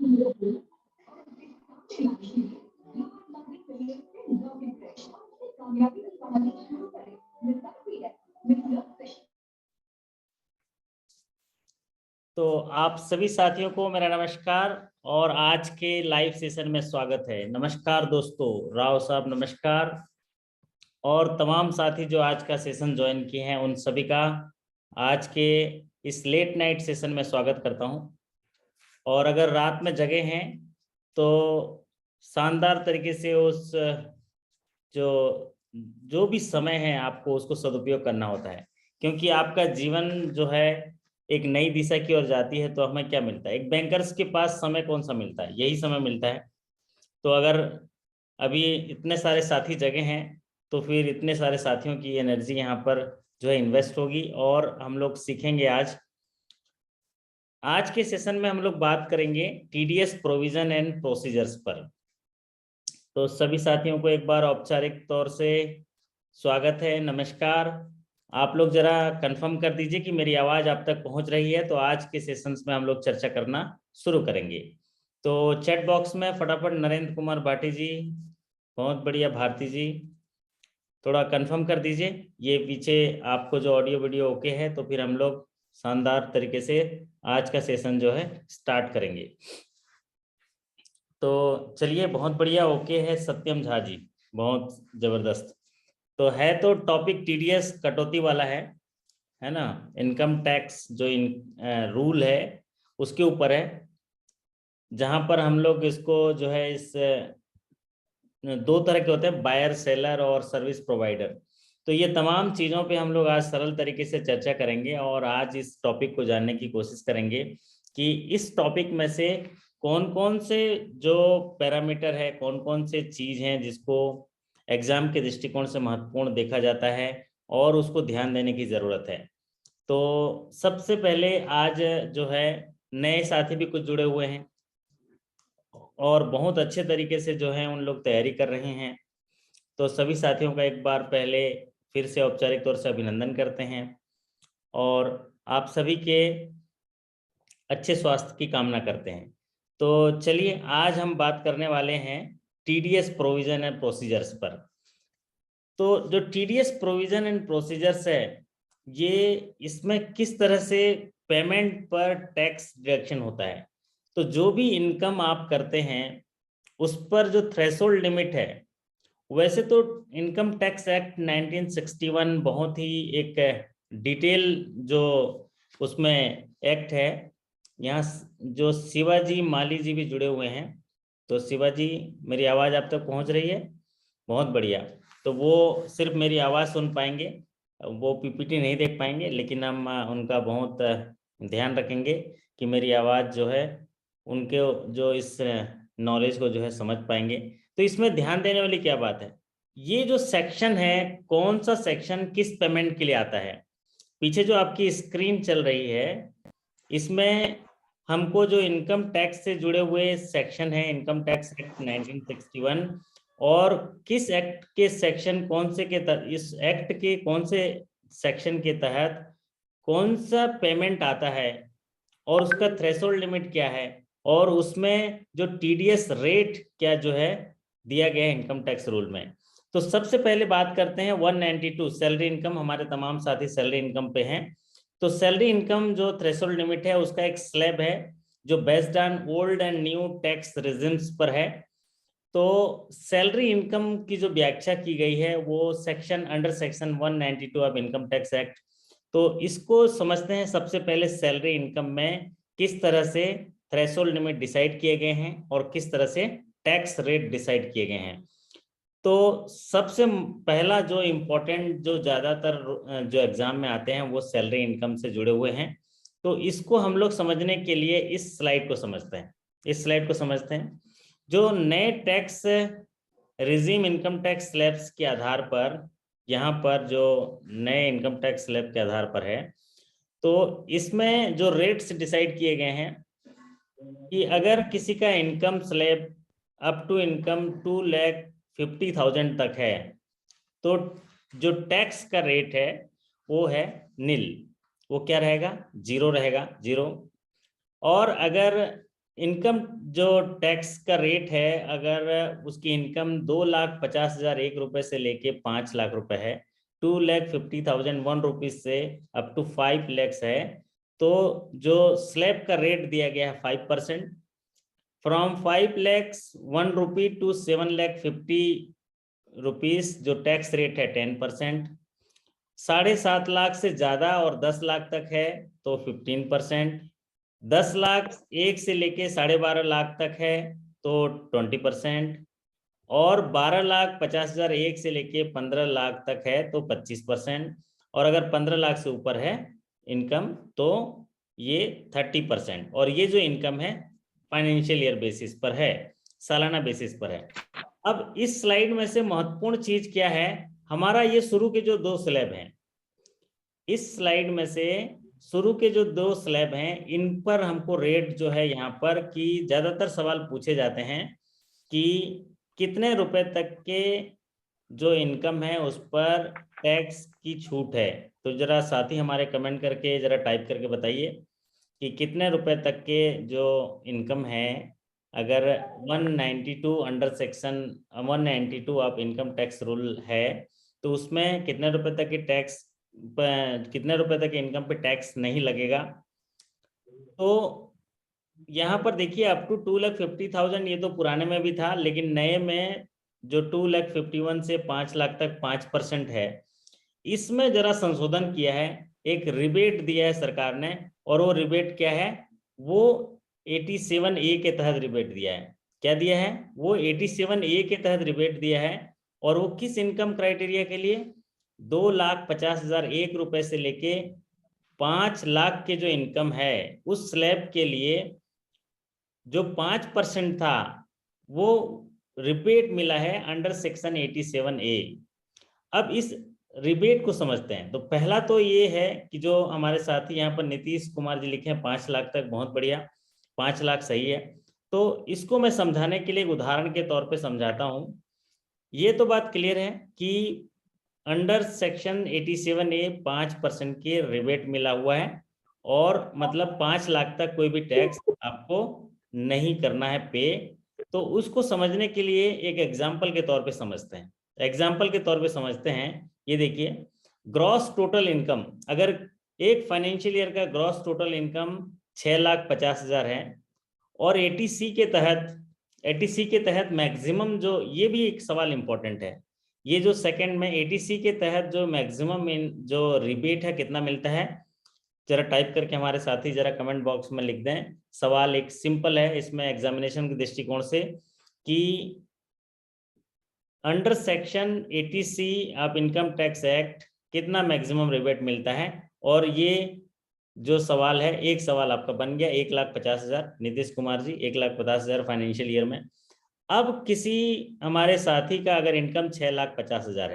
तो आप सभी साथियों को मेरा नमस्कार और आज के लाइव सेशन में स्वागत है। नमस्कार दोस्तों, राव साहब नमस्कार, और तमाम साथी जो आज का सेशन ज्वाइन किए हैं उन सभी का आज के इस लेट नाइट सेशन में स्वागत करता हूं। और अगर रात में जगे हैं तो शानदार तरीके से उस जो भी समय है आपको उसको सदुपयोग करना होता है, क्योंकि आपका जीवन जो है एक नई दिशा की ओर जाती है। तो हमें क्या मिलता है? एक बैंकर्स के पास समय कौन सा मिलता है? यही समय मिलता है। तो अगर अभी इतने सारे साथी जगह हैं तो फिर इतने सारे साथियों की एनर्जी यहाँ पर जो है इन्वेस्ट होगी और हम लोग सीखेंगे। आज के सेशन में हम लोग बात करेंगे टीडीएस प्रोविजन एंड प्रोसीजर्स पर। तो सभी साथियों को एक बार औपचारिक तौर से स्वागत है, नमस्कार। आप लोग जरा कंफर्म कर दीजिए कि मेरी आवाज़ आप तक पहुंच रही है, तो आज के सेशंस में हम लोग चर्चा करना शुरू करेंगे। तो चैट बॉक्स में फटाफट नरेंद्र कुमार भाटी जी, बहुत बढ़िया, भारती जी, थोड़ा कंफर्म कर दीजिए। ये पीछे आपको जो ऑडियो वीडियो ओके है तो फिर हम लोग शानदार तरीके से आज का सेशन जो है स्टार्ट करेंगे। तो चलिए, बहुत बढ़िया, ओके है सत्यम झा जी, बहुत जबरदस्त। तो है तो टॉपिक टीडीएस कटौती वाला है ना, इनकम टैक्स जो रूल है उसके ऊपर है, जहां पर हम लोग इसको जो है इस दो तरह के होते हैं, बायर सेलर और सर्विस प्रोवाइडर। तो ये तमाम चीज़ों पे हम लोग आज सरल तरीके से चर्चा करेंगे और आज इस टॉपिक को जानने की कोशिश करेंगे कि इस टॉपिक में से कौन कौन से जो पैरामीटर है, कौन कौन से चीज़ हैं जिसको एग्जाम के दृष्टिकोण से महत्वपूर्ण देखा जाता है और उसको ध्यान देने की ज़रूरत है। तो सबसे पहले आज जो है नए साथी भी कुछ जुड़े हुए हैं और बहुत अच्छे तरीके से जो है उन लोग तैयारी कर रहे हैं। तो सभी साथियों का एक बार पहले फिर से औपचारिक तौर से अभिनंदन करते हैं और आप सभी के अच्छे स्वास्थ्य की कामना करते हैं। तो चलिए, आज हम बात करने वाले हैं टीडीएस प्रोविजन एंड प्रोसीजर्स पर। तो जो टीडीएस प्रोविजन एंड प्रोसीजर्स है, ये इसमें किस तरह से पेमेंट पर टैक्स डिडक्शन होता है। तो जो भी इनकम आप करते हैं उस पर जो थ्रेशोल्ड लिमिट है, वैसे तो इनकम टैक्स एक्ट 1961 बहुत ही एक डिटेल जो उसमें एक्ट है। यहाँ जो शिवाजी माली जी भी जुड़े हुए हैं, तो शिवाजी, मेरी आवाज़ आप तक पहुँच रही है? बहुत बढ़िया। तो वो सिर्फ मेरी आवाज़ सुन पाएंगे, वो पीपीटी नहीं देख पाएंगे, लेकिन हम उनका बहुत ध्यान रखेंगे कि मेरी आवाज़ जो है उनके जो इस नॉलेज को जो है समझ पाएंगे। तो इसमें ध्यान देने वाली क्या बात है, ये जो सेक्शन है, कौन सा सेक्शन किस पेमेंट के लिए आता है। पीछे जो आपकी स्क्रीन चल रही है इसमें हमको जो इनकम टैक्स से जुड़े हुए सेक्शन है, इनकम टैक्स एक्ट 1961, और किस एक्ट के सेक्शन कौन से के इस एक्ट के कौन से सेक्शन के तहत कौन सा पेमेंट आता है और उसका थ्रेशोल्ड लिमिट क्या है, और उसमें जो टीडीएस रेट क्या जो है दिया गया है इनकम टैक्स रूल में। तो सबसे पहले बात करते हैं 192 सैलरी इनकम। हमारे तमाम साथी सैलरी इनकम पे हैं। तो सैलरी इनकम जो थ्रेशोल्ड लिमिट है उसका एक स्लैब है जो based on old and new tax regimes पर है। तो सैलरी इनकम की जो व्याख्या की गई है वो under section 192 of income tax act. तो इसको समझते हैं। सबसे पहले सैलरी इनकम में किस तरह से थ्रेशोल्ड लिमिट डिसाइड किए गए हैं और किस तरह से टैक्स रेट डिसाइड किए गए हैं। तो सबसे पहला जो इम्पोर्टेंट, जो ज़्यादातर जो एग्जाम में आते हैं वो सैलरी इनकम से जुड़े हुए हैं। तो इसको हम लोग समझने के लिए इस स्लाइड को समझते हैं। इस स्लाइड को समझते हैं। जो नए tax regime income tax slabs के आधार पर, यहाँ पर जो नए इनकम टैक्स स्लैब के आधार पर है, तो इसमें जो रेट्स डिसाइड किए गए हैं कि अगर किसी का income slab up to income 2,50,000 तक है तो जो टैक्स का रेट है वो है निल। वो क्या रहेगा? जीरो रहेगा, जीरो। और अगर इनकम जो टैक्स का रेट है, अगर उसकी इनकम 2,50,001 रुपए से लेके 5 लाख रुपए है, 2,50,001 रुपीज से अप टू 5 लैक्स है, तो जो स्लैब का रेट दिया गया है 5%, from 5 lakhs 1 rupee to 7,50,000 rupees जो टैक्स रेट है 10%, 7.5 लाख से ज्यादा और 10 लाख तक है तो 15%, 10 लाख एक से लेके 12.5 लाख तक है तो 20%, और 12,50,000 एक से लेके 15 लाख तक है तो 25%, और अगर 15 लाख से ऊपर है इनकम तो ये 30%। और ये जो इनकम है फाइनेंशियल ईयर बेसिस पर है, सालाना बेसिस पर है। अब इस स्लाइड में से महत्वपूर्ण चीज क्या है, हमारा ये शुरू के जो 2 स्लैब हैं, इस स्लाइड में से शुरू के जो 2 स्लैब हैं, इन पर हमको रेट जो है यहाँ पर कि ज्यादातर सवाल पूछे जाते हैं कि कितने रुपए तक के जो इनकम है उस पर टैक्स की छूट है। तो जरा साथी हमारे कमेंट करके जरा टाइप करके बताइए कि कितने रुपए तक के जो इनकम है, अगर 192 under section 192 of income tax rule है, तो उसमें कितने रुपए तक की टैक्स, कितने रुपए तक इनकम पे टैक्स नहीं लगेगा। तो यहाँ पर देखिए अप टू 2,50,000 ये तो पुराने में भी था, लेकिन नए में जो 2,51,000 से 5 लाख तक 5% है, इसमें जरा संशोधन किया है, एक रिबेट दिया है सरकार ने, और वो रिबेट क्या है, वो 87A के तहत रिबेट दिया है। क्या दिया है, वो 87A के तहत रिबेट दिया है, और वो किस इनकम क्राइटेरिया के लिए, 2,50,001 रुपए से लेके 5 लाख के जो इनकम है उस स्लैब के लिए जो 5% था वो रिबेट मिला है अंडर सेक्शन 87A। अब इस रिबेट को समझते हैं। तो पहला तो ये है कि जो हमारे साथी यहाँ पर नीतीश कुमार जी लिखे हैं 5 लाख तक, बहुत बढ़िया, 5 लाख सही है। तो इसको मैं समझाने के लिए एक उदाहरण के तौर पे समझाता हूं। ये तो बात क्लियर है कि अंडर सेक्शन 87A 5% के रिबेट मिला हुआ है, और मतलब 5 लाख तक कोई भी टैक्स आपको नहीं करना है पे। तो उसको समझने के लिए एक एग्जाम्पल के तौर पे समझते हैं। एग्जाम्पल के तौर पे समझते हैं, ये देखिए, ग्रॉस टोटल इनकम, अगर एक फाइनेंशियल ईयर का ग्रॉस टोटल इनकम 6,50,000 है, और एटीसी के तहत मैक्सिमम जो, ये भी एक सवाल इंपॉर्टेंट है, ये जो सेकंड में एटीसी के तहत जो मैक्सिमम जो रिबेट है कितना मिलता है, जरा टाइप करके हमारे साथी जरा कमेंट बॉक्स में लिख दें। सवाल एक सिंपल है इसमें एग्जामिनेशन के दृष्टिकोण से कि under section 80C of income tax act कितना मैक्सिमम रिबेट मिलता है। और ये जो सवाल है, एक सवाल आपका बन गया 1,50,000, नीतीश कुमार जी 1,50,000 फाइनेंशियल ईयर में। अब किसी हमारे साथी का अगर इनकम 6,50,000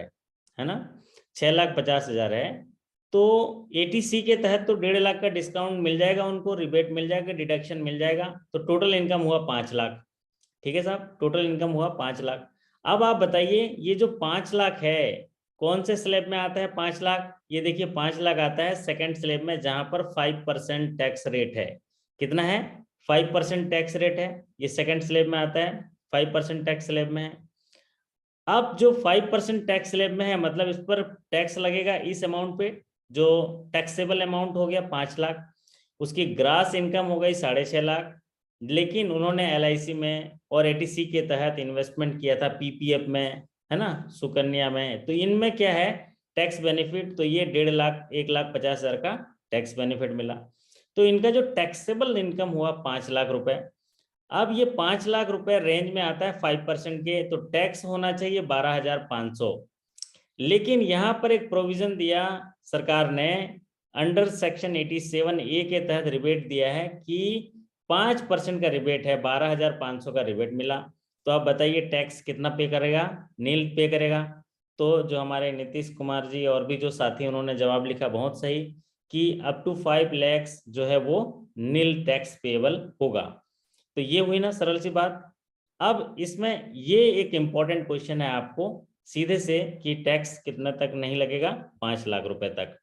है ना, 6,50,000 है, तो एटीसी के तहत तो 1.5 लाख का डिस्काउंट मिल जाएगा, उनको रिबेट मिल जाएगा, डिडक्शन मिल जाएगा, तो टोटल इनकम हुआ 5 लाख। ठीक है साहब, टोटल इनकम हुआ 5 लाख। अब आप बताइए ये जो 5 लाख है कौन से स्लैब में आता है 5 लाख, ये देखिए 5 लाख आता है सेकंड स्लैब में, जहां पर 5% टैक्स रेट है। कितना है, 5% टैक्स रेट है, ये सेकंड स्लैब में आता है, 5% टैक्स स्लैब में है। अब जो 5% टैक्स स्लैब में है, मतलब इस पर टैक्स लगेगा इस अमाउंट पे, जो टैक्सेबल अमाउंट हो गया 5 लाख, उसकी ग्रास इनकम हो गई 6.5 लाख, लेकिन उन्होंने LIC में और ATC के तहत इन्वेस्टमेंट किया था PPF में, है ना, सुकन्या में, तो इनमें क्या है टैक्स बेनिफिट, तो ये 1.5 लाख 1,50,000 का टैक्स बेनिफिट मिला। तो इनका जो टैक्सेबल इनकम हुआ 5 लाख रुपए। अब ये 5 लाख रुपए रेंज में आता है 5% के, तो टैक्स होना चाहिए 12,500। लेकिन यहाँ पर एक प्रोविजन दिया सरकार ने, अंडर सेक्शन 87A के तहत रिबेट दिया है कि 5% का रिबेट है, 12,500 का रिबेट मिला। तो आप बताइए टैक्स कितना पे करेगा, नील पे करेगा। तो जो हमारे नीतीश कुमार जी और भी जो साथी उन्होंने जवाब लिखा बहुत सही, कि अप टू 5 लाख जो है वो नील टैक्स पेएबल होगा। तो ये हुई ना सरल सी बात। अब इसमें ये एक इंपॉर्टेंट क्वेश्चन है आपको सीधे से कि टैक्स कितना तक नहीं लगेगा, 5 लाख रुपए तक।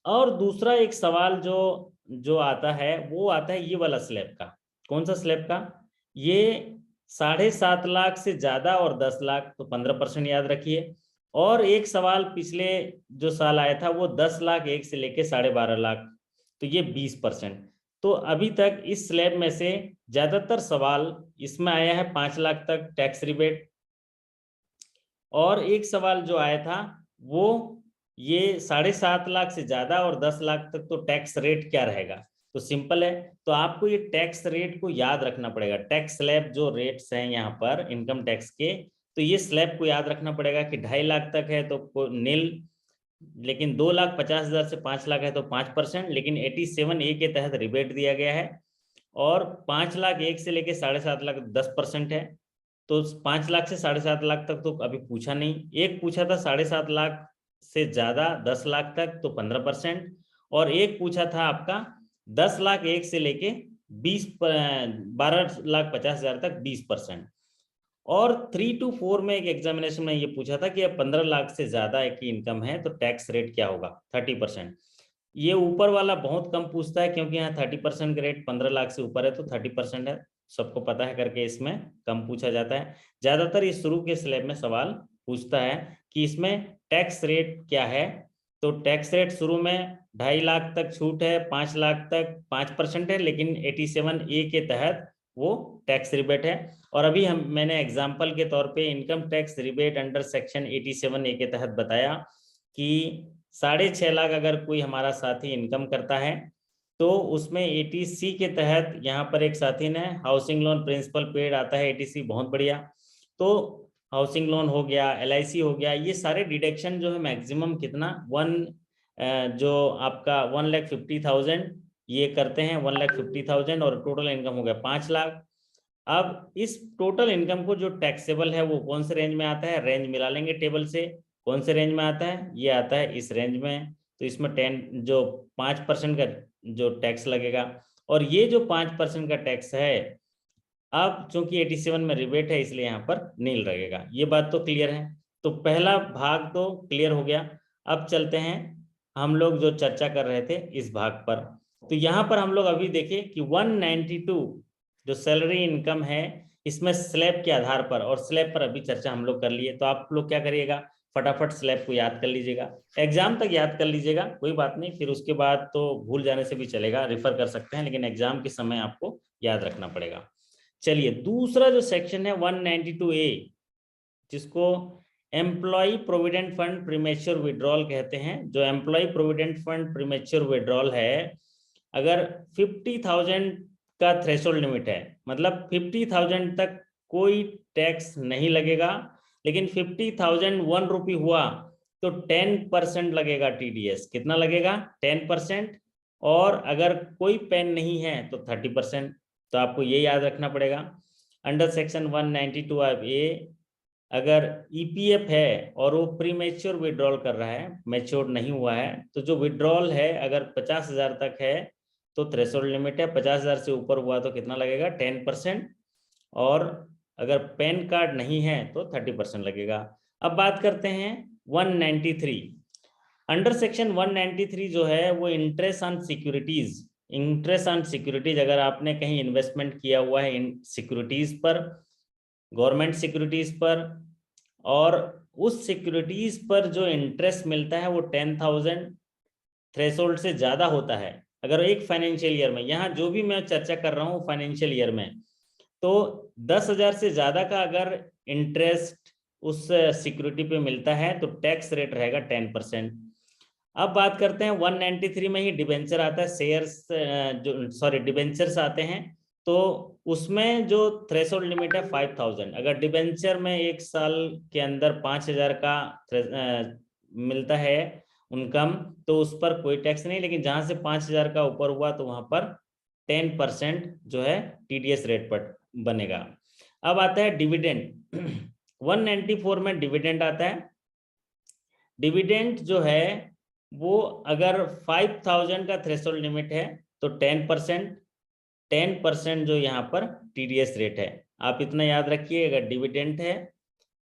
और दूसरा एक सवाल जो आता है वो आता है ये वाला स्लैब का, कौन सा स्लैब का? ये 7.5 लाख से ज्यादा और 10 लाख, तो 15% याद रखिए। और एक सवाल पिछले जो साल आया था वो 10 लाख एक से लेके 12.5 लाख, तो ये 20%। तो अभी तक इस स्लैब में से ज्यादातर सवाल इसमें आया है 5 लाख तक टैक्स रिबेट। और एक सवाल जो आया था वो ये 7.5 लाख से ज्यादा और 10 लाख तक तो टैक्स रेट क्या रहेगा। तो सिंपल है, तो आपको ये टैक्स रेट को याद रखना पड़ेगा। टैक्स स्लैब जो रेट्स हैं यहाँ पर इनकम टैक्स के, तो ये स्लैब को याद रखना पड़ेगा कि 2.5 लाख तक है तो नील, लेकिन 2,50,000 से 5 लाख है तो 5%, लेकिन 87A के तहत रिबेट दिया गया है। और 5 लाख एक से लेके 7.5 लाख 10% है। तो 5 लाख से 7.5 लाख तक तो अभी पूछा नहीं। एक पूछा था 7.5 लाख से ज्यादा 10 लाख तक तो 15%, और एक पूछा था आपका 10 लाख एक से लेके 12,50,000 तक 20%। और 3 to 4 में एक एग्जामिनेशन में ये पूछा था कि अब 15 लाख से ज्यादा की इनकम है तो टैक्स रेट क्या होगा, 30%। ये ऊपर वाला बहुत कम पूछता है क्योंकि यहाँ 30% का रेट 15 लाख से ऊपर है तो 30% है, सबको पता है करके इसमें कम पूछा जाता है। ज्यादातर ये शुरू के स्लैब में सवाल पूछता है कि इसमें टैक्स रेट क्या है। तो टैक्स रेट शुरू में 2.5 लाख तक छूट है, 5 लाख तक 5% है, लेकिन 87A के तहत वो टैक्स रिबेट है। और अभी मैंने एग्जाम्पल के तौर पे income tax rebate under section 87A के तहत बताया कि 6.5 लाख अगर कोई हमारा साथी इनकम करता है तो उसमें 80C के तहत यहाँ पर एक साथी ने हाउसिंग लोन प्रिंसिपल पेड आता है 80C, बहुत बढ़िया। तो हाउसिंग लोन हो गया, LIC हो गया, ये सारे डिडक्शन जो है मैक्सिमम कितना जो आपका 1,50,000 ये करते हैं, 1,50,000, और टोटल इनकम हो गया 5 लाख। अब इस टोटल इनकम को जो टैक्सेबल है वो कौन से रेंज में आता है, रेंज मिला लेंगे टेबल से। कौन से रेंज में आता है, ये आता है इस रेंज में। तो इसमें 5% का जो टैक्स लगेगा, और ये जो 5% का टैक्स है, अब चूंकि 87 में रिबेट है इसलिए यहाँ पर नील लगेगा। ये बात तो क्लियर है। तो पहला भाग तो क्लियर हो गया। अब चलते हैं हम लोग जो चर्चा कर रहे थे इस भाग पर। तो यहाँ पर हम लोग अभी देखें कि 192 जो सैलरी इनकम है इसमें स्लैब के आधार पर, और स्लैब पर अभी चर्चा हम लोग कर लिए, तो आप लोग क्या करिएगा, फटाफट स्लैब को याद कर लीजिएगा, एग्जाम तक याद कर लीजिएगा, कोई बात नहीं, फिर उसके बाद तो भूल जाने से भी चलेगा, रिफर कर सकते हैं, लेकिन एग्जाम के समय आपको याद रखना पड़ेगा। चलिए, दूसरा जो सेक्शन है 192A, जिसको employ provident fund premature withdrawal कहते हैं। जो employ provident fund premature withdrawal है, अगर 50,000 का थ्रेशोल्ड लिमिट है, मतलब 50,000 तक कोई टैक्स नहीं लगेगा, लेकिन 50,000 1 रुपी हुआ तो 10% लगेगा TDS। कितना लगेगा, 10%। और अगर कोई पेन नहीं है तो 30%। तो आपको ये याद रखना पड़ेगा। अंडर सेक्शन 192A अगर EPF है और वो प्री मैच्योर विड्रॉल कर रहा है, मैच्योर नहीं हुआ है, तो जो विड्रॉल है अगर 50,000 तक है तो थ्रेशोल्ड लिमिट है, 50,000 से ऊपर हुआ तो कितना लगेगा, 10%। और अगर पैन कार्ड नहीं है तो 30% लगेगा। अब बात करते हैं 193। अंडर सेक्शन 193 जो है वो interest on securities. Interest on securities, अगर आपने कहीं इन्वेस्टमेंट किया हुआ है इन सिक्योरिटीज पर, गवर्नमेंट सिक्योरिटीज पर, और उस सिक्योरिटीज पर जो इंटरेस्ट मिलता है वो 10,000 थ्रेशोल्ड से ज्यादा होता है अगर एक फाइनेंशियल ईयर में, यहाँ जो भी मैं चर्चा कर रहा हूँ फाइनेंशियल ईयर में, तो 10,000 से ज्यादा का अगर इंटरेस्ट उस सिक्योरिटी पे मिलता है तो टैक्स रेट रहेगा 10%। अब बात करते हैं 193 में ही डिबेंचर आता है, शेयर्स जो सॉरी डिबेंचर्स आते हैं। तो उसमें जो थ्रेशोल्ड लिमिट है 5,000, अगर डिबेंचर में एक साल के अंदर 5,000 का मिलता है इनकम तो उस पर कोई टैक्स नहीं, लेकिन जहां से 5,000 का ऊपर हुआ तो वहां पर 10% जो है TDS रेट पर बनेगा। अब आता है डिविडेंड 194 में डिविडेंड आता है। डिविडेंड जो है वो अगर 5,000 का थ्रेशोल्ड लिमिट है तो 10% जो यहाँ पर TDS रेट है। आप इतना याद रखिए, अगर डिविडेंड है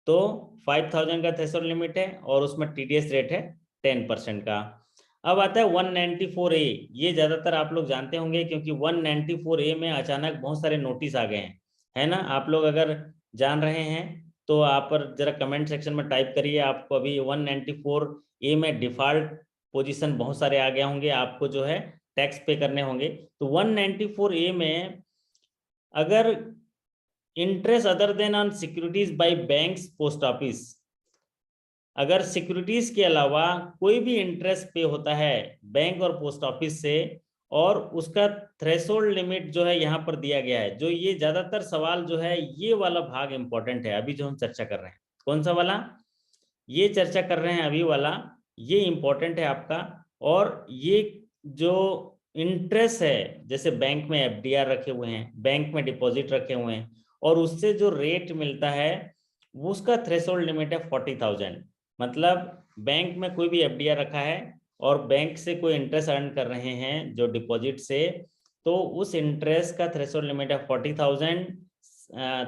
तो 5,000 का थ्रेशोल्ड लिमिट है और उसमें TDS रेट है 10% का। अब आता है 194A। ये ज्यादातर आप लोग जानते होंगे क्योंकि 194A में अचानक बहुत सारे नोटिस आ गए हैं, है ना। आप लोग अगर जान रहे हैं तो आप पर जरा कमेंट सेक्शन में टाइप करिए। आपको अभी 194A में डिफॉल्ट पोजीशन बहुत सारे आ गए होंगे, आपको जो है टैक्स पे करने होंगे। तो 194A में अगर interest other than on securities by banks post office, अगर सिक्योरिटीज के अलावा कोई भी इंटरेस्ट पे होता है बैंक और पोस्ट ऑफिस से, और उसका थ्रेशोल्ड लिमिट जो है यहाँ पर दिया गया है। जो ये ज्यादातर सवाल जो है ये वाला भाग इंपॉर्टेंट है, अभी जो हम चर्चा कर रहे हैं। कौन सा वाला? ये चर्चा कर रहे हैं अभी वाला, ये इंपॉर्टेंट है आपका। और ये जो इंटरेस्ट है, जैसे बैंक में एफडीआर रखे हुए हैं, बैंक में डिपॉजिट रखे हुए हैं, और उससे जो रेट मिलता है उसका थ्रेशोल्ड लिमिट है 40,000। मतलब बैंक में कोई भी एफडीआर रखा है और बैंक से कोई इंटरेस्ट अर्न कर रहे हैं जो डिपॉजिट से, तो उस इंटरेस्ट का थ्रेशोल्ड लिमिट है 40,000।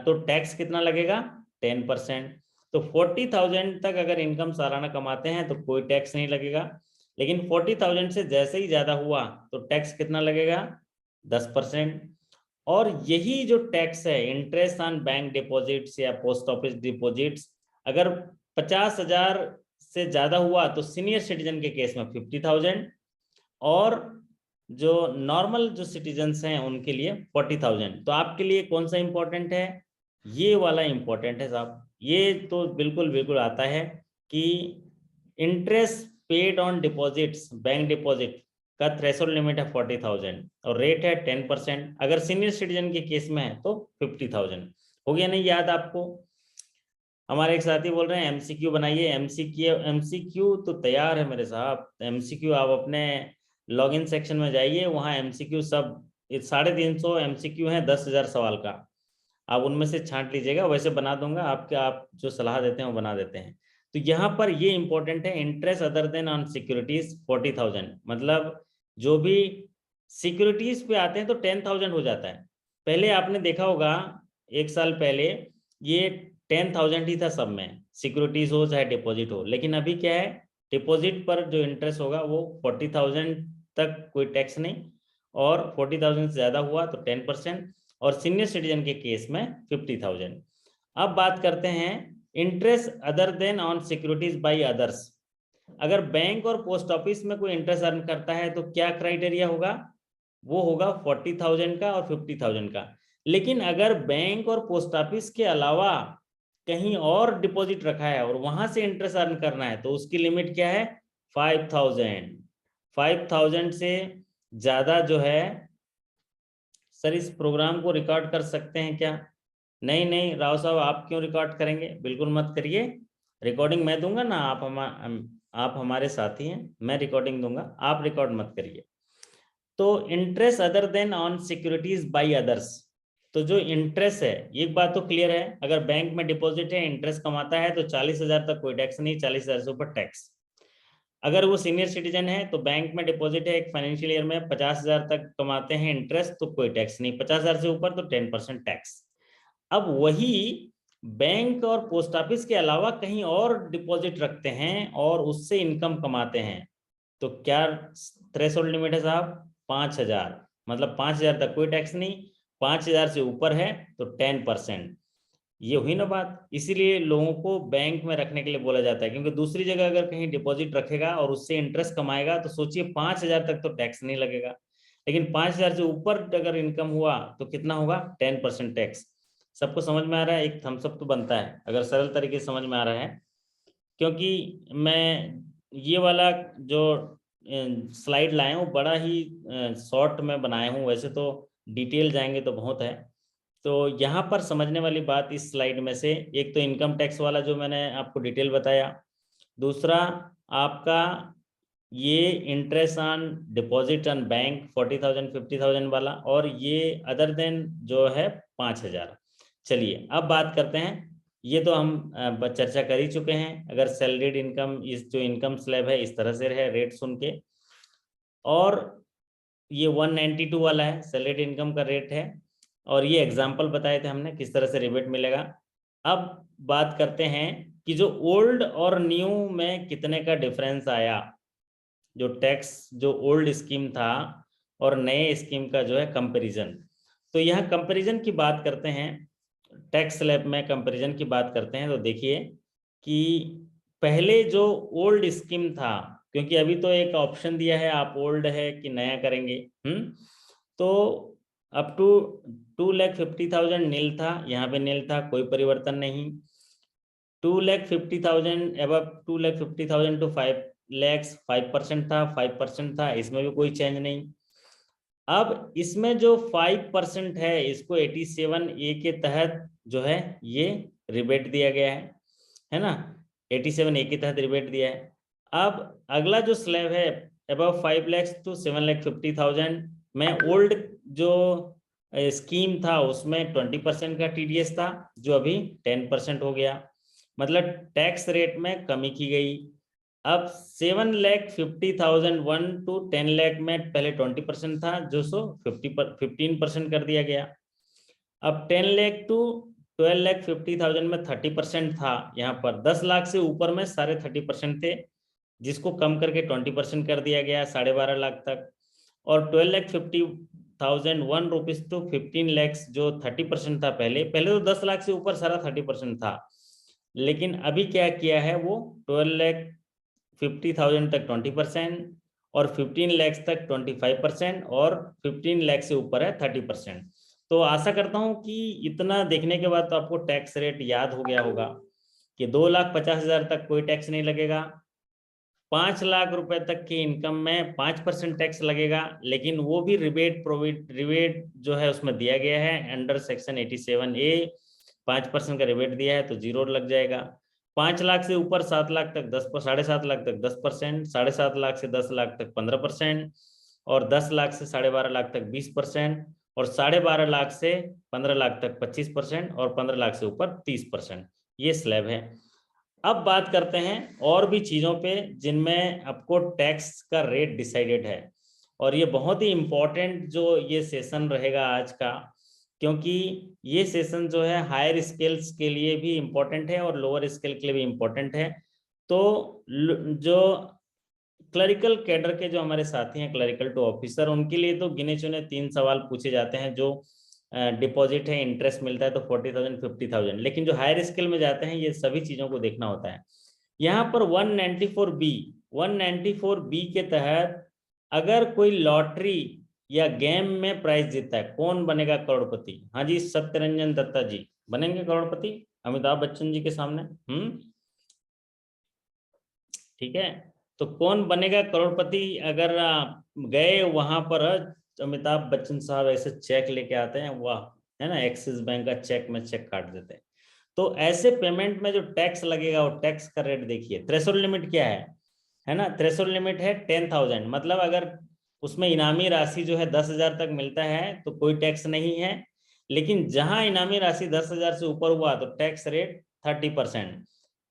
तो टैक्स कितना लगेगा? 10%। तो 40,000 तक अगर इनकम सालाना कमाते हैं तो कोई टैक्स नहीं लगेगा, लेकिन 40,000 से जैसे ही ज्यादा हुआ तो टैक्स कितना लगेगा? 10%। और यही जो टैक्स है इंटरेस्ट ऑन बैंक डिपॉजिट्स या पोस्ट ऑफिस डिपॉजिट्स, अगर 50,000 से ज्यादा हुआ तो सीनियर सिटीजन के केस में 50,000, और जो नॉर्मल जो सिटीजन्स हैं उनके लिए 40,000। तो आपके लिए कौन सा इंपॉर्टेंट है? ये वाला इंपॉर्टेंट है साहब। ये तो बिल्कुल बिल्कुल आता है कि interest paid on deposits, bank deposit का थ्रेशोल्ड लिमिट है 40,000 और रेट है 10%। अगर सीनियर सिटीजन के केस में है तो 50,000। हो गया नहीं याद आपको? हमारे एक साथी बोल रहे हैं एमसीक्यू बनाइए। एमसीक्यू तो तैयार है मेरे साहब। एमसीक्यू आप अपने लॉगिन सेक्शन में जाइए, वहाँ एमसीक्यू सब 350 एमसीक्यू हैं 10,000 सवाल का। आप उनमें से छांट लीजिएगा, वैसे बना दूंगा आपके, आप जो सलाह देते हैं वो बना देते हैं। तो यहाँ पर ये इंपॉर्टेंट है, interest other than on securities 40,000। मतलब जो भी सिक्योरिटीज पे आते हैं तो 10,000 हो जाता है। पहले आपने देखा होगा 1 साल पहले ये 10,000 ही था सब में, सिक्योरिटीज हो चाहे डिपॉजिट हो। लेकिन अभी क्या है, डिपॉजिट पर जो इंटरेस्ट होगा वो 40,000 तक कोई टैक्स नहीं, और 40,000 से ज्यादा हुआ तो 10%, और सीनियर सिटीजन के केस में 50,000। अब बात करते हैं interest other than on securities by others. अगर बैंक और पोस्ट ऑफिस में कोई इंटरेस्ट अर्न करता है तो क्या क्राइटेरिया होगा? वो होगा 40,000 का और 50,000 का। लेकिन अगर बैंक और पोस्ट ऑफिस के अलावा कहीं और डिपॉजिट रखा है और वहां से इंटरेस्ट अर्न करना है तो उसकी लिमिट क्या है? 5,000। 5,000 से ज्यादा जो है, सर इस प्रोग्राम को रिकॉर्ड कर सकते हैं क्या? नहीं नहीं राव साहब, आप क्यों रिकॉर्ड करेंगे? बिल्कुल मत करिए। रिकॉर्डिंग मैं दूंगा ना, आप हमारे साथी हैं, मैं रिकॉर्डिंग दूंगा, आप रिकॉर्ड मत करिए। तो interest other than on securities by others, तो जो इंटरेस्ट है, एक बात तो क्लियर है, अगर बैंक में डिपॉजिट है इंटरेस्ट कमाता है तो 40,000 तक कोई टैक्स नहीं, 40,000 से ऊपर टैक्स। अगर वो सीनियर सिटीजन है तो बैंक में डिपॉजिट है एक फाइनेंशियल ईयर में 50,000 तक कमाते हैं इंटरेस्ट तो कोई टैक्स नहीं, 50,000 से ऊपर तो 10% टैक्स। अब वही बैंक और पोस्ट ऑफिस के अलावा कहीं और डिपॉजिट रखते हैं और उससे इनकम कमाते हैं तो क्या थ्रेशोल्ड लिमिट है साहब? 5,000। मतलब 5,000 तक कोई टैक्स नहीं, 5,000 से ऊपर है तो 10%। ये हुई ना बात। इसीलिए लोगों को बैंक में रखने के लिए बोला जाता है, क्योंकि दूसरी जगह अगर कहीं डिपॉजिट रखेगा और उससे इंटरेस्ट कमाएगा तो सोचिए 5,000 तक तो टैक्स नहीं लगेगा, लेकिन 5,000 से ऊपर अगर इनकम हुआ तो कितना होगा? 10% टैक्स। सबको समझ में आ रहा है? एक थम्स अप तो बनता है अगर सरल तरीके से समझ में आ रहा है। क्योंकि मैं ये वाला जो स्लाइड लाया हूँ बड़ा ही शॉर्ट में बनाया हूँ, वैसे तो डिटेल जाएंगे तो बहुत है। तो यहाँ पर समझने वाली बात इस स्लाइड में से, एक तो इनकम टैक्स वाला जो मैंने आपको डिटेल बताया, दूसरा आपका ये interest on deposit on bank 40,000 50,000 वाला, और ये अदर देन जो है 5,000। चलिए अब बात करते हैं, ये तो हम चर्चा कर ही चुके हैं। अगर सैलरीड इनकम, इस जो इनकम स्लैब है इस तरह से है रेट सुन के, और ये 192 वाला है सैलरीड इनकम का रेट है, और ये एग्जाम्पल बताए थे हमने किस तरह से रिबेट मिलेगा। अब बात करते हैं कि जो ओल्ड और न्यू में कितने का डिफरेंस आया। जो टैक्स जो ओल्ड स्कीम था और नए स्कीम का जो है कंपैरिजन। तो यहाँ कंपैरिजन की बात करते हैं, टैक्स स्लैब में कंपैरिजन की बात करते हैं। तो देखिए कि पहले जो ओल्ड स्कीम था, क्योंकि अभी तो एक ऑप्शन दिया है आप ओल्ड है कि नया करेंगे, तो अप टू 2,50,000 नील था, यहाँ पे नील था, कोई परिवर्तन नहीं। 2,50,000 एबव 2,50,000 टू 5 lakhs 5% था, 5% था, इसमें भी कोई चेंज नहीं। अब इसमें जो 5% है इसको 87A के तहत जो है ये रिबेट दिया गया है ना, 87A के तहत रिबेट दिया है। अब अगला जो स्लैब है अबव 5 lakhs टू 7,50,000 में ओल्ड जो स्कीम था उसमें 20% का TDS था, जो अभी 10% हो गया, मतलब टैक्स रेट में कमी की गई। अब 7,50,001 टू 10 लाख में पहले 20% था, जो सो 15% कर दिया गया। अब 10 लाख टू 12,50,000 में 30% था, यहाँ पर 10 लाख से ऊपर में सारे 30% थे, जिसको कम करके 20% कर दिया गया 12.5 लाख तक। और 12,50,001 रुपीज टू 15 लैक्स जो 30% था, पहले तो 10 लाख से ऊपर सारा 30% था, लेकिन अभी क्या किया है वो 12,50,000 तक 20% और 15 लैक्स तक 25% और 15 लैक्स से ऊपर है 30%। तो आशा करता हूं कि इतना देखने के बाद तो आपको टैक्स रेट याद हो गया होगा कि 2,50,000 तक कोई टैक्स नहीं लगेगा, 5 लाख रुपए तक की इनकम में 5% टैक्स लगेगा, लेकिन वो भी रिबेट जो है उसमें दिया गया है अंडर सेक्शन 87A, 5% का रिबेट दिया है तो 0 लग जाएगा। 5 लाख से ऊपर 7 लाख तक 7.5 लाख तक 10%, 7.5 लाख से 10 लाख तक 15%, और 10 लाख से 12.5 लाख तक 20%, और 12.5 लाख से 15 लाख तक 25%, और 15 लाख से ऊपर 30%। ये स्लैब है। अब बात करते हैं और भी चीजों पे जिनमें आपको टैक्स का रेट डिसाइडेड है, और ये बहुत ही इंपॉर्टेंट जो ये सेशन रहेगा आज का, क्योंकि ये सेशन जो है हायर स्केल्स के लिए भी इम्पोर्टेंट है और लोअर स्केल के लिए भी इम्पोर्टेंट है। तो जो क्लरिकल कैडर के जो हमारे साथी हैं, क्लरिकल टू ऑफिसर, उनके लिए तो गिने चुने 3 सवाल पूछे जाते हैं। जो डिपॉजिट है, इंटरेस्ट मिलता है तो 40,000 50,000, लेकिन जो हायर स्केल में जाते हैं ये सभी चीजों को देखना होता है। यहाँ पर 194B के तहत अगर कोई लॉटरी या गेम में प्राइज जीतता है, कौन बनेगा करोड़पति? हाँ जी, सत्यरंजन दत्ता जी बनेंगे करोड़पति अमिताभ बच्चन जी के सामने। ठीक है, तो कौन बनेगा करोड़पति? अगर गए वहां पर अमिताभ बच्चन साहब ऐसे चेक लेके आते हैं, वाह, है ना, एक्सिस बैंक का चेक में चेक काट देते हैं। तो ऐसे पेमेंट में जो टैक्स लगेगा वो टैक्स का रेट देखिए। थ्रेशोल्ड लिमिट क्या है ना, थ्रेशोल्ड लिमिट है 10,000, मतलब अगर उसमें इनामी राशि जो है 10,000 तक मिलता है तो कोई टैक्स नहीं है, लेकिन जहां इनामी राशि 10,000 से ऊपर हुआ तो टैक्स रेट 30%।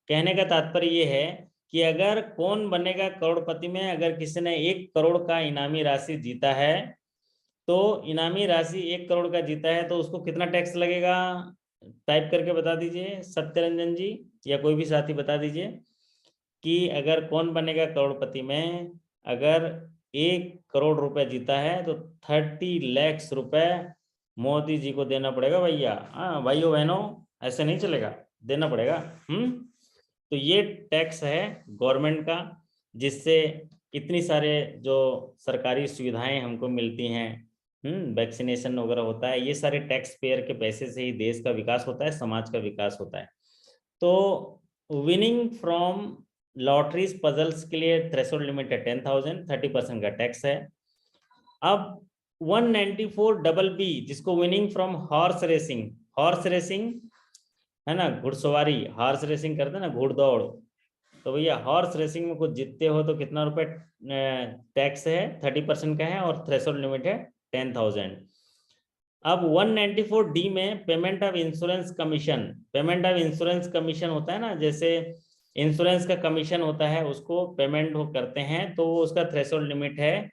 कहने का तात्पर्य ये है कि अगर कौन बनेगा करोड़पति में अगर किसी ने 1 करोड़ का इनामी राशि जीता है, तो इनामी राशि 1 करोड़ का जीता है तो उसको कितना टैक्स लगेगा? टाइप करके बता दीजिए सत्यरंजन जी, या कोई भी साथी बता दीजिए कि अगर कौन बनेगा करोड़पति में अगर 1 करोड़ रुपए जीता है तो 30 लाख रुपए मोदी जी को देना पड़ेगा भैया। हाँ भाइयों बहनों, ऐसे नहीं चलेगा, देना पड़ेगा। तो ये टैक्स है गवर्नमेंट का, जिससे इतनी सारे जो सरकारी सुविधाएं हमको मिलती हैं, वैक्सीनेशन वगैरह होता है, ये सारे टैक्स पेयर के पैसे से ही देश का विकास होता है, समाज का विकास होता है। तो विनिंग फ्रॉम लॉटरीज पजल्स के लिए थ्रेशोल्ड लिमिट है 10,000, 30% का टैक्स है। अब 194BB जिसको विनिंग फ्रॉम हॉर्स रेसिंग है ना, घुड़सवारी, हॉर्स रेसिंग करते हैं ना, घुड़दौड़, तो भैया हॉर्स रेसिंग में कुछ जीतते हो तो कितना रुपए टैक्स है? 30% का है, और थ्रेशोल्ड लिमिट है 10,000। अब 194D में पेमेंट ऑफ इंश्योरेंस कमीशन होता है ना, जैसे इंश्योरेंस का कमीशन होता है उसको पेमेंट वो करते हैं, तो उसका थ्रेशोल्ड लिमिट है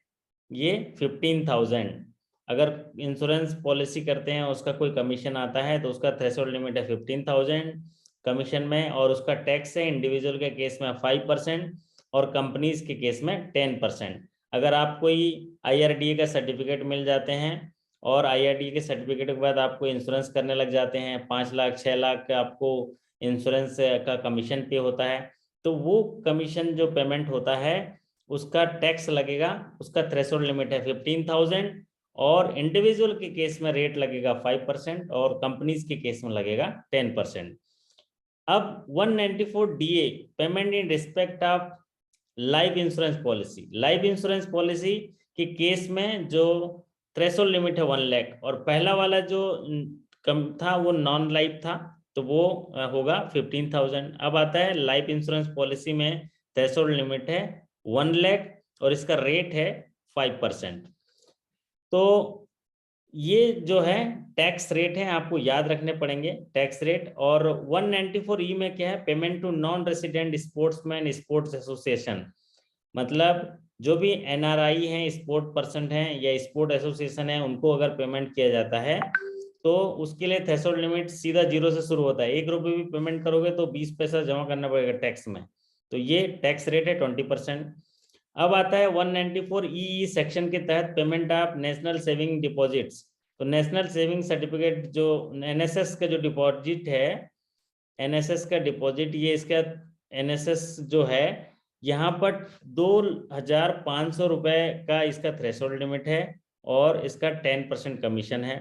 ये 15,000। अगर इंश्योरेंस पॉलिसी करते हैं उसका कोई कमीशन आता है तो उसका थ्रेशोल्ड लिमिट है 15,000 कमीशन में, और उसका टैक्स है इंडिविजुअल के केस में 5%, और कंपनीज के केस में 10%। अगर आप कोई IRDA का सर्टिफिकेट मिल जाते हैं और IRDA के सर्टिफिकेट के बाद आपको इंश्योरेंस करने लग जाते हैं, 5 लाख 6 लाख का आपको इंश्योरेंस का कमीशन पे होता है, तो वो कमीशन जो पेमेंट होता है उसका टैक्स लगेगा, उसका थ्रेशोल्ड लिमिट है 15,000 और इंडिविजुअल के केस में रेट लगेगा 5% और कंपनीज के केस में लगेगा 10%। अब 194 DA payment in respect of life insurance policy. Life insurance policy के केस में जो थ्रेशोल्ड लिमिट है 1 लाख और पहला वाला जो कम था वो नॉन लाइफ था तो वो होगा 15,000। अब आता है लाइफ इंश्योरेंस पॉलिसी में थ्रेशोल्ड लिमिट है 1 लाख और इसका रेट है 5%। तो ये जो है टैक्स रेट है, आपको याद रखने पड़ेंगे टैक्स रेट। और 194E में क्या है, payment to non resident sportsman sports association, मतलब जो भी NRI हैं, स्पोर्ट पर्सन हैं या स्पोर्ट एसोसिएशन है, उनको अगर पेमेंट किया जाता है तो उसके लिए थ्रेशोल्ड लिमिट सीधा 0 से शुरू होता है। 1 रुपये भी पेमेंट करोगे तो 20 पैसा जमा करना पड़ेगा टैक्स में, तो ये टैक्स रेट है 20%। अब आता है 194EE सेक्शन के तहत payment of national saving deposits. तो नेशनल सेविंग सर्टिफिकेट जो NSS का जो डिपॉजिट है, NSS का डिपॉजिट, ये इसका NSS जो है यहाँ पर 2,500 रुपए का इसका थ्रेशोल्ड लिमिट है और इसका 10% कमीशन है।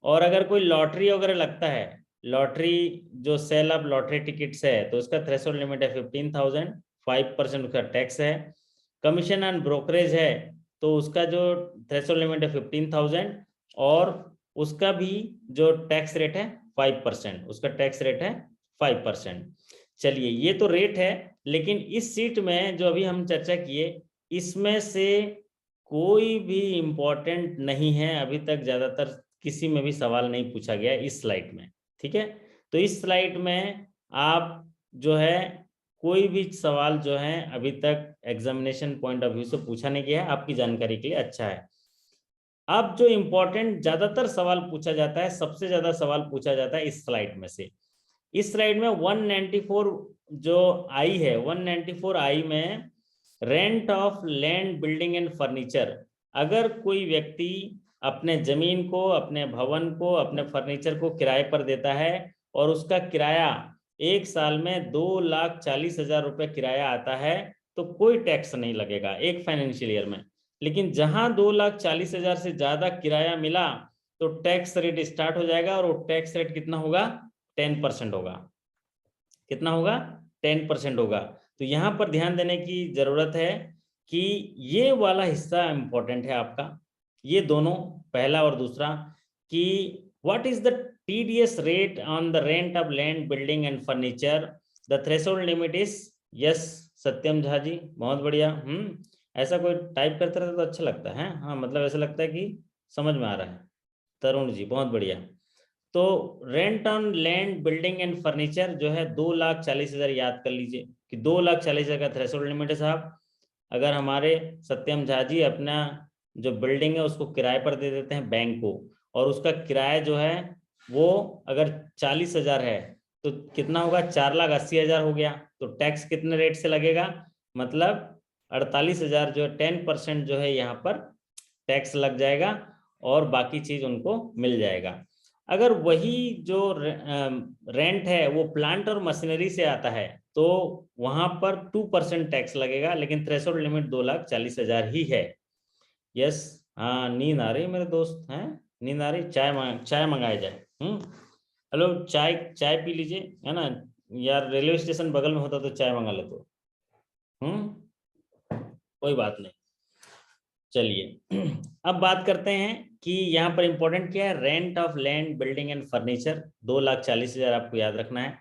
और अगर कोई लॉटरी वगैरह लगता है, लॉटरी जो सेल ऑफ लॉटरी टिकट्स है, तो उसका थ्रेशोल्ड लिमिट है 15,000, 5% उसका टैक्स है। कमीशन ऑन ब्रोकरेज है तो उसका जो थ्रेशोल्ड लिमिट है 15,000 और उसका भी जो टैक्स रेट है 5%, उसका टैक्स रेट है 5%। चलिए ये तो रेट है, लेकिन इस सीट में जो अभी हम चर्चा किए इसमें से कोई भी इम्पोर्टेंट नहीं है अभी तक, ज्यादातर किसी में भी सवाल नहीं पूछा गया इस स्लाइड में, ठीक है। तो इस स्लाइड में आप जो है कोई भी सवाल जो है अभी तक एग्जामिनेशन पॉइंट ऑफ व्यू से पूछा नहीं गया है, आपकी जानकारी के लिए अच्छा है। अब जो इम्पोर्टेंट ज्यादातर सवाल पूछा जाता है, सबसे ज्यादा सवाल पूछा जाता है इस स्लाइड में से। इस स्लाइड में 194 जो आई है, 194I में rent of land building and furniture. अगर कोई व्यक्ति अपने जमीन को, अपने भवन को, अपने फर्नीचर को किराए पर देता है और उसका किराया 1 साल में 2,40,000 रुपए किराया आता है तो कोई टैक्स नहीं लगेगा एक फाइनेंशियल ईयर में। लेकिन जहां 2,40,000 से ज्यादा किराया मिला तो टैक्स रेट स्टार्ट हो जाएगा और वो टैक्स रेट कितना होगा, 10% होगा। कितना होगा, 10% होगा। तो यहां पर ध्यान देने की जरूरत है कि ये वाला हिस्सा इंपॉर्टेंट है आपका, ये दोनों, पहला और दूसरा, कि what is the TDS rate on the rent of land building and furniture, the threshold limit is, yes Satyam Jha ji बहुत बढ़िया। ऐसा कोई टाइप करते रहता तो अच्छा लगता है, हाँ मतलब ऐसा लगता है कि समझ में आ रहा है। तरुण जी बहुत बढ़िया। तो rent on land building and furniture जो है 2,40,000 याद कर लीजिए कि 2,40,000 का थ्रेशोल्ड लिमिट है साहब। अगर हमारे सत्यम झा जी अपना जो बिल्डिंग है उसको किराए पर दे देते हैं बैंक को और उसका किराया जो है वो अगर 40,000 है तो कितना होगा, 4,80,000 हो गया। तो टैक्स कितने रेट से लगेगा, मतलब 48,000 जो है 10% जो है यहाँ पर टैक्स लग जाएगा और बाकी चीज उनको मिल जाएगा। अगर वही जो रेंट है वो प्लांट और मशीनरी से आता है तो वहां पर 2% टैक्स लगेगा, लेकिन थ्रेशोल्ड लिमिट 2,40,000 ही है। यस, हाँ नींद आ रही है मेरे दोस्त हैं, नींद आ रही, चाय मंगाया जाए। हेलो, चाय चाय पी लीजिए, है ना यार, रेलवे स्टेशन बगल में होता तो चाय मंगा लेते हो। कोई बात नहीं। चलिए अब बात करते हैं कि यहाँ पर इंपॉर्टेंट क्या है, rent of land building and furniture 2,40,000 आपको याद रखना है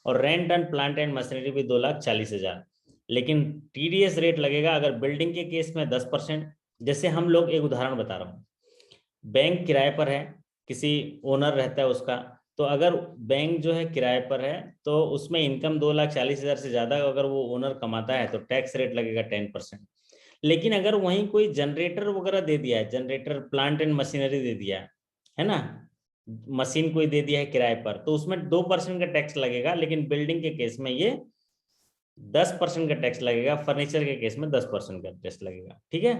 और rent and plant and machinery भी 2,40,000। लेकिन TDS रेट लगेगा अगर बिल्डिंग के केस में 10%। जैसे हम लोग, एक उदाहरण बता रहा हूँ, बैंक किराए पर है, किसी ओनर रहता है उसका, तो अगर बैंक जो है किराए पर है तो उसमें इनकम 2,40,000 से ज्यादा अगर वो ओनर कमाता है तो टैक्स रेट लगेगा 10%। लेकिन अगर वहीं कोई जनरेटर वगैरह दे दिया है, जनरेटर प्लांट एंड मशीनरी दे दिया है ना, मशीन कोई दे दिया है किराए पर, तो उसमें 2% का टैक्स लगेगा, लेकिन बिल्डिंग के केस में ये 10% का टैक्स लगेगा, फर्नीचर के केस में 10% का टैक्स लगेगा। ठीक है,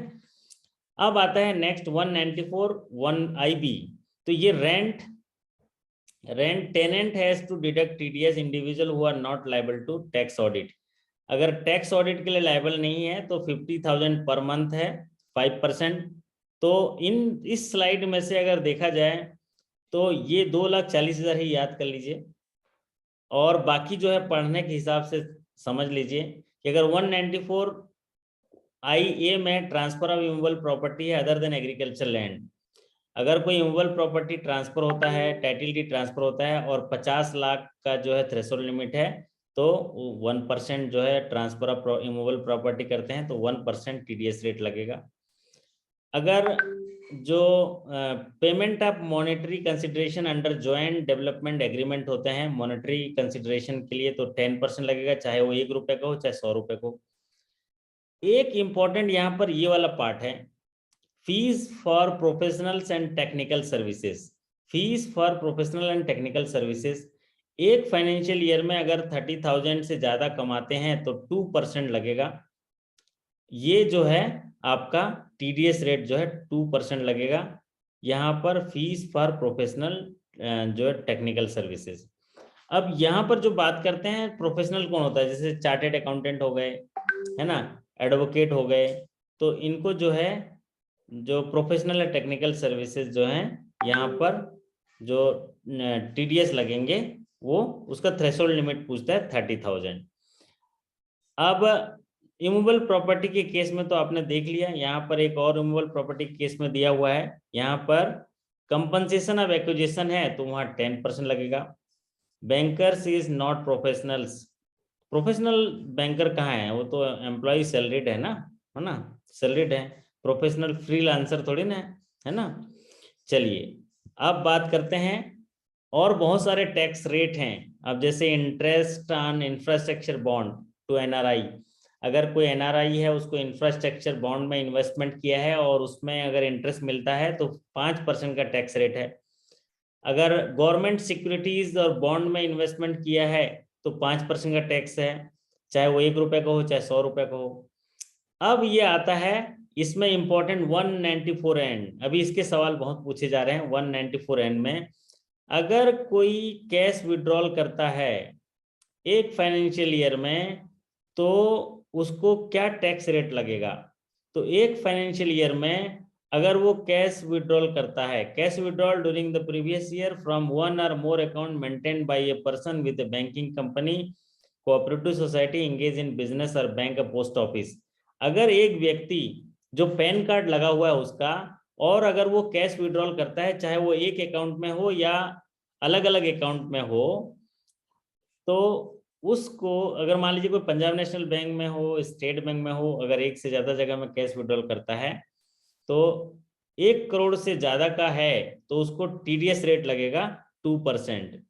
अब आता है नेक्स्ट 194 1IB। तो ये rent tenant has to deduct TDS individual who are not liable to tax audit. अगर टैक्स ऑडिट के लिए लायबल नहीं है तो 50,000 पर मंथ है, 5%। तो इस स्लाइड में से अगर देखा जाए तो ये 2,40,000 ही याद कर लीजिए, और बाकी जो है पढ़ने के हिसाब से समझ लीजिए कि अगर 194 IA में ट्रांसफर ऑफ इमूवेबल प्रॉपर्टी है अदर देन एग्रीकल्चर लैंड, अगर कोई इमूवेबल प्रॉपर्टी ट्रांसफर होता है, टाइटल डीड ट्रांसफर होता है और 50 लाख का जो है थ्रेशोल्ड लिमिट है, तो 1% जो है ट्रांसफर ऑफ इमूवेबल प्रॉपर्टी करते हैं तो 1% TDS रेट लगेगा। अगर जो payment of monetary consideration under joint development agreement होते हैं मॉनेटरी कंसिडरेशन के लिए, तो 10% लगेगा, चाहे वो 1 रुपए का हो चाहे 100 रुपए का हो। एक इंपॉर्टेंट यहाँ पर ये वाला पार्ट है, fees for professionals and technical services. Fees for professional and technical services, एक फाइनेंशियल ईयर में अगर 30,000 से ज्यादा कमाते हैं तो 2% लगेगा। ये जो है आपका TDS रेट जो है 2% लगेगा यहाँ पर, फीस फॉर प्रोफेशनल जो है टेक्निकल सर्विसेज। अब यहाँ पर जो बात करते हैं प्रोफेशनल कौन होता है, जैसे चार्टेड अकाउंटेंट हो गए, है ना, एडवोकेट हो गए, तो इनको जो है जो प्रोफेशनल या टेक्निकल सर्विसेज जो हैं यहाँ पर जो TDS लगेंगे वो उसका थ्रेशोल्ड लिमिट पूछता है 30,000। अब इमूवेबल प्रॉपर्टी के केस में तो आपने देख लिया, यहाँ पर एक और इमूवेबल प्रॉपर्टी केस में दिया हुआ है, यहाँ पर कंपनसेशन ऑफ एक्विजिशन है तो वहाँ 10% लगेगा। Bankers is not professionals, professional banker कहाँ है, वो तो एम्प्लॉय सैलरीड है ना, सैलरीड है, प्रोफेशनल फ्रीलांसर थोड़ी ना है ना। चलिए अब बात करते हैं, और बहुत सारे टैक्स रेट हैं। अब जैसे interest on infrastructure bond to NRI, अगर कोई NRI है उसको इंफ्रास्ट्रक्चर बॉन्ड में इन्वेस्टमेंट किया है और उसमें अगर इंटरेस्ट मिलता है तो 5% का टैक्स रेट है। अगर गवर्नमेंट सिक्योरिटीज और बॉन्ड में इन्वेस्टमेंट किया है तो 5% का टैक्स है, चाहे वो 1 रुपए का हो चाहे 100 रुपए का हो। अब ये आता है इसमें इंपॉर्टेंट 194N, अभी इसके सवाल बहुत पूछे जा रहे हैं। 194N में अगर कोई कैश विड्रॉल करता है एक फाइनेंशियल ईयर में तो उसको क्या टैक्स रेट लगेगा। तो एक फाइनेंशियल ईयर में अगर वो कैश विड्रॉल करता है, cash withdrawal during the previous year from one और more account maintained by a person with a banking company, cooperative society, engage in business और बैंक, पोस्ट ऑफिस। अगर एक व्यक्ति जो पैन कार्ड लगा हुआ है उसका, और अगर वो कैश विड्रॉल करता है चाहे वो एक अकाउंट में हो या अलग अलग अकाउंट में हो, तो उसको अगर मान लीजिए कोई पंजाब नेशनल बैंक में हो, स्टेट बैंक में हो, अगर एक से ज्यादा जगह में कैश विड्रॉल करता है तो 1 करोड़ से ज्यादा का है तो उसको TDS रेट लगेगा 2%।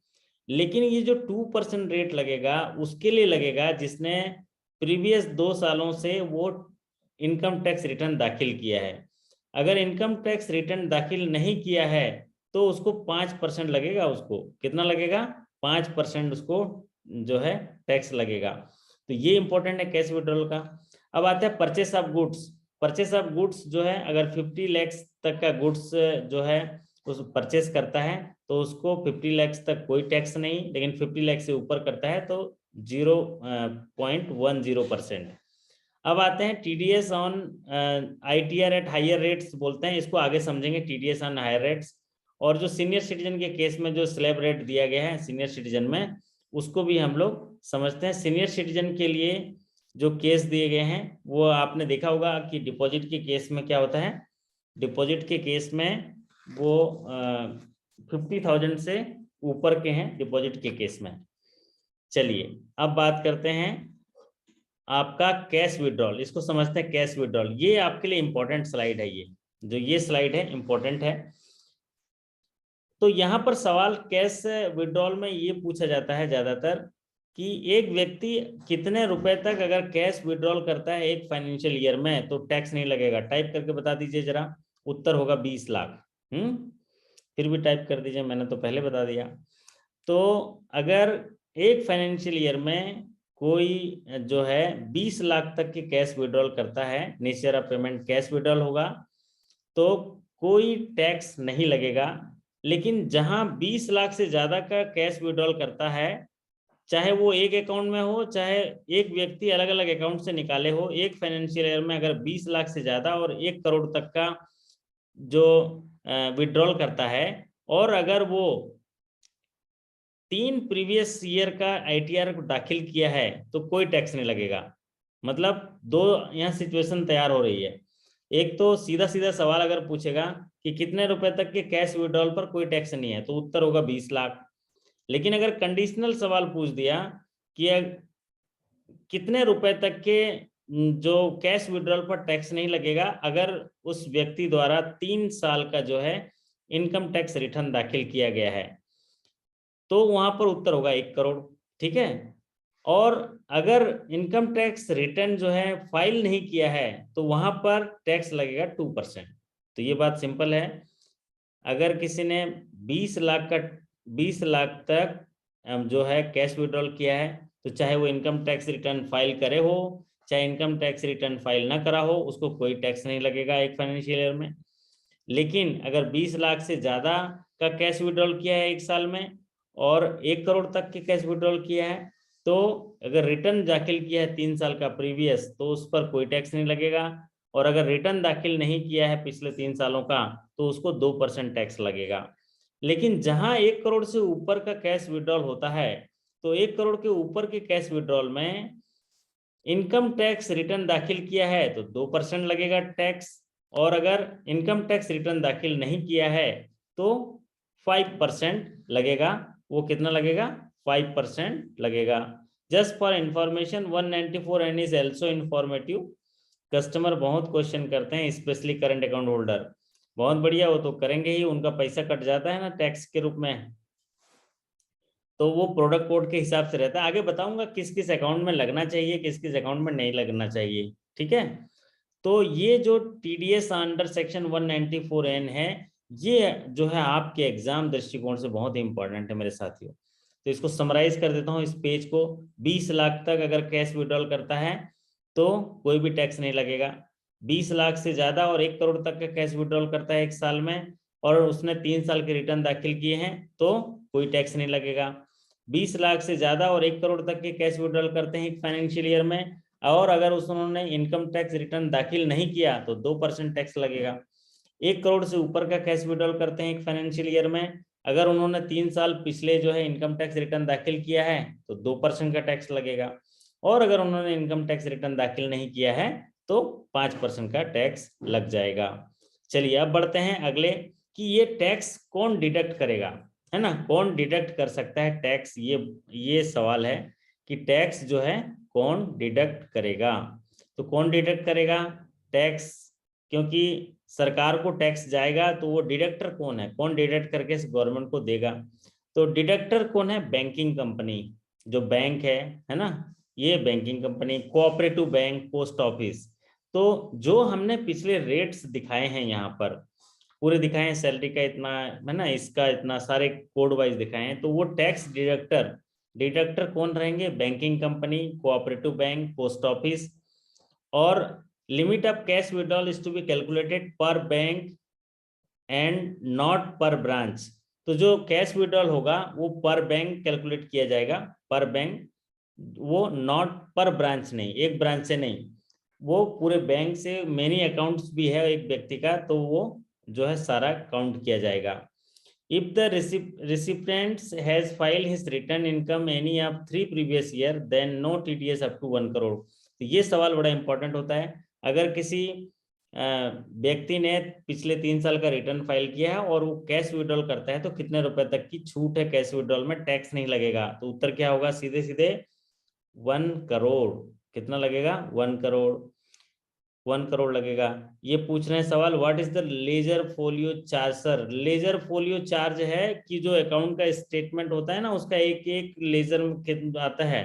लेकिन ये जो 2% रेट लगेगा उसके लिए लगेगा जिसने प्रीवियस 2 सालों से वो इनकम टैक्स रिटर्न दाखिल किया है। अगर इनकम टैक्स रिटर्न दाखिल नहीं किया है तो उसको 5% लगेगा। उसको कितना लगेगा, 5% उसको जो है टैक्स लगेगा। तो ये इंपॉर्टेंट है कैश विड्रॉल का। अब आता है purchase of goods. Purchase of goods जो है अगर 50 लाख तक का गुड्स जो है उस परचेस करता है तो उसको 50 लाख तक कोई टैक्स नहीं, लेकिन 50 लाख से ऊपर करता है तो 0.10%। अब आते हैं TDS on ITR at higher rates बोलते हैं, इसको आगे समझेंगे TDS ऑन हायर रेट्स। और जो सीनियर सिटीजन के केस में जो स्लैब रेट दिया गया है सीनियर सिटीजन में, उसको भी हम लोग समझते हैं। सीनियर सिटीजन के लिए जो केस दिए गए हैं वो आपने देखा होगा कि डिपॉजिट के केस में क्या होता है, डिपॉजिट के केस में वो 50,000 से ऊपर के हैं डिपॉजिट के केस में। चलिए अब बात करते हैं आपका कैश विड्रॉल, इसको समझते हैं कैश विड्रॉल। ये आपके लिए इंपॉर्टेंट स्लाइड है, ये स्लाइड है इंपॉर्टेंट है। तो यहाँ पर सवाल कैश विड्रॉल में ये पूछा जाता है ज्यादातर कि एक व्यक्ति कितने रुपए तक अगर कैश विड्रॉल करता है एक फाइनेंशियल ईयर में तो टैक्स नहीं लगेगा। टाइप करके बता दीजिए जरा, उत्तर होगा 20 लाख। फिर भी टाइप कर दीजिए, मैंने तो पहले बता दिया। तो अगर एक फाइनेंशियल ईयर में कोई जो है 20 लाख तक के कैश विड्रॉल करता है, nature of payment cash withdrawal होगा, तो कोई टैक्स नहीं लगेगा। लेकिन जहां 20 लाख से ज्यादा का कैश विड्रॉल करता है, चाहे वो एक अकाउंट में हो, चाहे एक व्यक्ति अलग अलग अकाउंट से निकाले हो, एक फाइनेंशियल ईयर में अगर 20 लाख से ज्यादा और 1 करोड़ तक का जो विड्रॉल करता है, और अगर वो 3 प्रीवियस ईयर का आईटीआर दाखिल किया है, तो कोई टैक्स नहीं लगेगा। मतलब दो यहाँ सिचुएशन तैयार हो रही है। एक तो सीधा सीधा सवाल अगर पूछेगा कि कितने रुपए तक के कैश विड्रॉल पर कोई टैक्स नहीं है, तो उत्तर होगा 20 लाख। लेकिन अगर कंडीशनल सवाल पूछ दिया कि कितने रुपए तक के जो कैश विड्रॉल पर टैक्स नहीं लगेगा, अगर उस व्यक्ति द्वारा 3 साल का जो है इनकम टैक्स रिटर्न दाखिल किया गया है, तो वहां पर उत्तर होगा 1 करोड़। ठीक है। और अगर इनकम टैक्स रिटर्न जो है फाइल नहीं किया है, तो वहां पर टैक्स लगेगा 2%। तो ये बात सिंपल है। अगर किसी ने 20 लाख तक जो है कैश विड्रॉल किया है, तो चाहे वो इनकम टैक्स रिटर्न फाइल करे हो, चाहे इनकम टैक्स रिटर्न फाइल ना करा हो, उसको कोई टैक्स नहीं लगेगा एक फाइनेंशियल ईयर में। लेकिन अगर 20 लाख से ज्यादा का कैश विड्रॉल किया है एक साल में, और 1 करोड़ तक के कैश विड्रॉल किया है, तो अगर रिटर्न दाखिल किया है 3 साल का प्रीवियस, तो उस पर कोई टैक्स नहीं लगेगा। और अगर रिटर्न दाखिल नहीं किया है पिछले 3 सालों का, तो उसको 2% टैक्स लगेगा। लेकिन जहां 1 करोड़ से ऊपर का कैश विड्रॉल होता है, तो 1 करोड़ के ऊपर के कैश विड्रॉल में इनकम टैक्स रिटर्न दाखिल किया है तो 2% लगेगा टैक्स, और अगर इनकम टैक्स रिटर्न दाखिल नहीं किया है तो 5% लगेगा। वो कितना लगेगा? 5% लगेगा। Just for information 194N is also informative. Customer बहुत क्वेश्चन करते हैं, स्पेशली करंट अकाउंट होल्डर। बहुत बढ़िया, वो तो करेंगे ही, उनका पैसा कट जाता है ना टैक्स के रूप में, तो वो प्रोडक्ट कोड के हिसाब से रहता है। आगे बताऊंगा किस किस अकाउंट में लगना चाहिए, किस किस अकाउंट में नहीं लगना चाहिए। ठीक है। तो ये जो टीडीएस अंडर सेक्शन 194N है, ये जो है आपके एग्जाम दृष्टिकोण से बहुत ही इंपॉर्टेंट है मेरे साथियों। तो इसको समराइज कर देता हूँ इस पेज को। 20 लाख तक अगर कैश विड्रॉल करता है तो कोई भी टैक्स नहीं लगेगा। 20 लाख से ज्यादा और 1 करोड़ तक का कैश विड्रॉल करता है एक साल में, और उसने 3 साल के रिटर्न दाखिल किए हैं, तो कोई टैक्स नहीं लगेगा। 20 लाख से ज्यादा और 1 करोड़ तक के कैश विड्रॉल करते हैं एक फाइनेंशियल ईयर में, और अगर उन्होंने इनकम टैक्स रिटर्न दाखिल नहीं किया तो 2% टैक्स लगेगा। 1 करोड़ से ऊपर का कैश विड्रॉल करते हैं एक फाइनेंशियल ईयर में, अगर उन्होंने 3 साल पिछले जो है इनकम टैक्स रिटर्न दाखिल किया है तो 2% का टैक्स लगेगा, और अगर उन्होंने इनकम टैक्स रिटर्न दाखिल नहीं किया है तो 5% का टैक्स लग जाएगा। चलिए अब बढ़ते हैं अगले, कि ये टैक्स कौन डिडक्ट करेगा, है ना, कौन डिडक्ट कर सकता है टैक्स, ये सवाल है कि टैक्स जो है कौन डिडक्ट करेगा। तो कौन डिडक्ट करेगा टैक्स? क्योंकि सरकार को टैक्स जाएगा, तो वो डिडक्टर कौन है, कौन डिडक्ट करके गवर्नमेंट को देगा? तो डिडक्टर कौन है? बैंकिंग कंपनी, जो बैंक है ना, ये banking company, cooperative bank, post office. तो जो हमने पिछले रेट्स दिखाए हैं यहाँ पर, पूरे दिखाए हैं, सैलरी का इतना है ना, इसका इतना, सारे कोड वाइज दिखाए हैं, तो वो टैक्स डिडक्टर कौन रहेंगे? Banking company, cooperative bank, post office. और limit of cash withdrawal is to be calculated per bank and not per branch. तो जो कैश विड्रॉल होगा वो पर बैंक कैलकुलेट किया जाएगा, पर बैंक, वो नॉट पर ब्रांच नहीं, एक ब्रांच से नहीं, वो पूरे बैंक से, मेनी अकाउंट्स भी है एक व्यक्ति का, तो वो जो है सारा काउंट किया जाएगा। If the recipient has filed his return income any of 3 previous year, then no TDS up to 1 crore. तो ये सवाल बड़ा इंपॉर्टेंट होता है। अगर किसी व्यक्ति ने पिछले 3 साल का रिटर्न फाइल किया है और वो कैश विड्रॉल करता है, तो कितने रुपए तक की छूट है कैश विड्रॉल में, टैक्स नहीं लगेगा? तो उत्तर क्या होगा? सीधे सीधे 1 करोड़। कितना लगेगा? 1 करोड़, 1 करोड़ लगेगा। ये पूछ रहे हैं सवाल, what is the ledger folio charge? Sir, ledger folio charge है कि जो अकाउंट का स्टेटमेंट होता है ना, उसका एक एक लेजर आता है,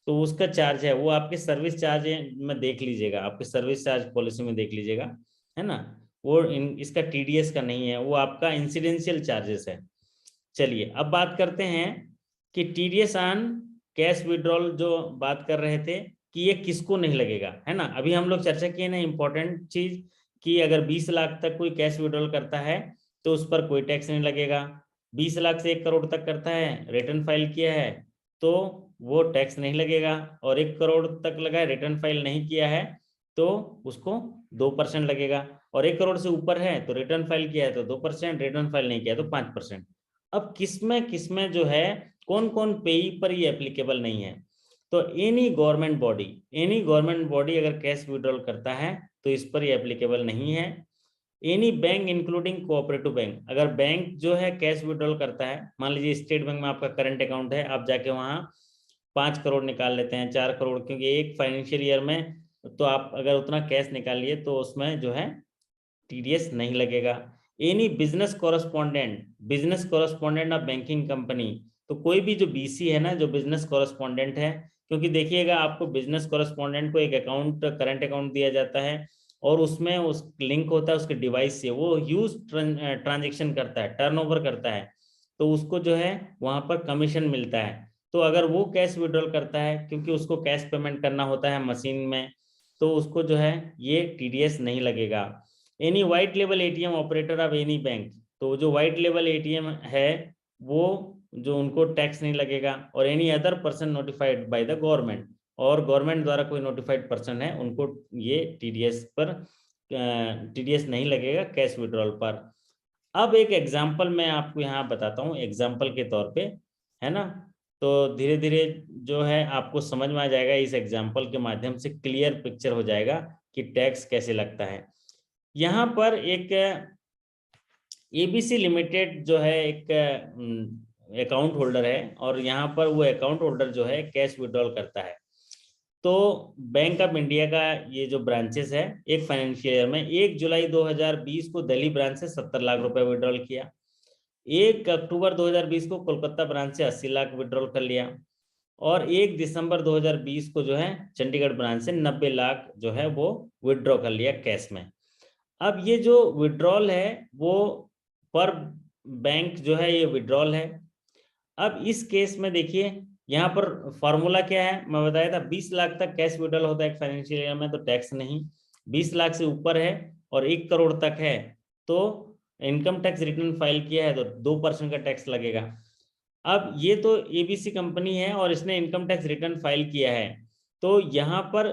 तो उसका चार्ज है, वो आपके सर्विस चार्ज में देख लीजिएगा, आपके सर्विस चार्ज पॉलिसी में देख लीजिएगा, है ना। वो इसका टीडीएस का नहीं है, वो आपका इंसिडेंशियल चार्जेस है। चलिए अब बात करते हैं कि टीडीएस ऑन कैश विड्रॉल जो बात कर रहे थे कि ये किसको नहीं लगेगा, है ना। अभी हम लोग चर्चा किए ना इंपॉर्टेंट चीज कि अगर 20 लाख तक कोई कैश विड्रॉल करता है तो उस पर कोई टैक्स नहीं लगेगा। 20 लाख से 1 करोड़ तक करता है, रिटर्न फाइल किया है तो वो टैक्स नहीं लगेगा, और 1 करोड़ तक लगा है, रिटर्न फाइल नहीं किया है तो उसको 2% लगेगा, और 1 करोड़ से ऊपर है तो रिटर्न फाइल किया है तो 2%, रिटर्न फाइल नहीं किया तो 5%। अब किसमें जो है कौन कौन पेई पर ये एप्लीकेबल नहीं है, तो एनी गवर्नमेंट बॉडी अगर कैश विड्रॉल करता है तो इस पर ये एप्लीकेबल नहीं है। Any bank including cooperative bank, अगर बैंक जो है कैश विड्रॉल करता है, मान लीजिए स्टेट बैंक में आपका करंट अकाउंट है, आप जाके वहां 5 करोड़ निकाल लेते हैं, 4 करोड़, क्योंकि एक फाइनेंशियल ईयर में तो आप अगर उतना कैश निकाल लिए तो उसमें जो है टीडीएस नहीं लगेगा। Any business correspondent of banking company, तो कोई भी जो बीसी है ना, जो बिजनेस कॉरेस्पॉन्डेंट है, क्योंकि देखिएगा आपको बिजनेस कॉरेस्पॉन्डेंट को एक अकाउंट, करंट अकाउंट दिया जाता है और उसमें उस लिंक होता है उसके डिवाइस से, वो ह्यूज ट्रांजेक्शन करता है, टर्नओवर करता है, तो उसको जो है वहां पर कमीशन मिलता है। तो अगर वो कैश विड्रॉल करता है, क्योंकि उसको कैश पेमेंट करना होता है मशीन में, तो उसको जो है ये टीडीएस नहीं लगेगा। Any white level ATM operator of any bank, तो जो वाइट लेवल एटीएम है वो जो उनको टैक्स नहीं लगेगा। और any other person notified by the government, और गवर्नमेंट द्वारा कोई नोटिफाइड पर्सन है उनको ये टीडीएस नहीं लगेगा कैश विड्रॉल पर। अब एक एग्जाम्पल मैं आपको यहाँ बताता हूँ, एग्जाम्पल के तौर पे, है ना, तो धीरे धीरे जो है आपको समझ में आ जाएगा, इस एग्जाम्पल के माध्यम से क्लियर पिक्चर हो जाएगा कि टैक्स कैसे लगता है। यहाँ पर एक एबीसी लिमिटेड जो है एक अकाउंट होल्डर है, और यहाँ पर वो अकाउंट होल्डर जो है कैश विड्रॉल करता है। तो बैंक ऑफ इंडिया का ये जो ब्रांचेस है, एक फाइनेंशियल ईयर में 1 जुलाई 2020 को दिल्ली ब्रांच से 70 लाख रुपए विड्रॉल किया, 1 अक्टूबर 2020 को कोलकाता ब्रांच से 80 लाख विड्रॉल कर लिया, और 1 दिसंबर 2020 को जो है चंडीगढ़ ब्रांच से 90 लाख जो है वो विड्रॉ कर लिया कैश में। अब ये जो विड्रॉल है वो पर बैंक जो है ये विड्रॉल है। अब इस केस में देखिए यहाँ पर फॉर्मूला क्या है, मैं बताया था 20 लाख तक कैश विड्रॉल होता है एक फाइनेंशियल ईयर में तो टैक्स नहीं, 20 लाख से ऊपर है और 1 करोड़ तक है तो इनकम टैक्स रिटर्न फाइल किया है तो 2% का टैक्स लगेगा। अब ये तो एबीसी कंपनी है और इसने इनकम टैक्स रिटर्न फाइल किया है, तो यहाँ पर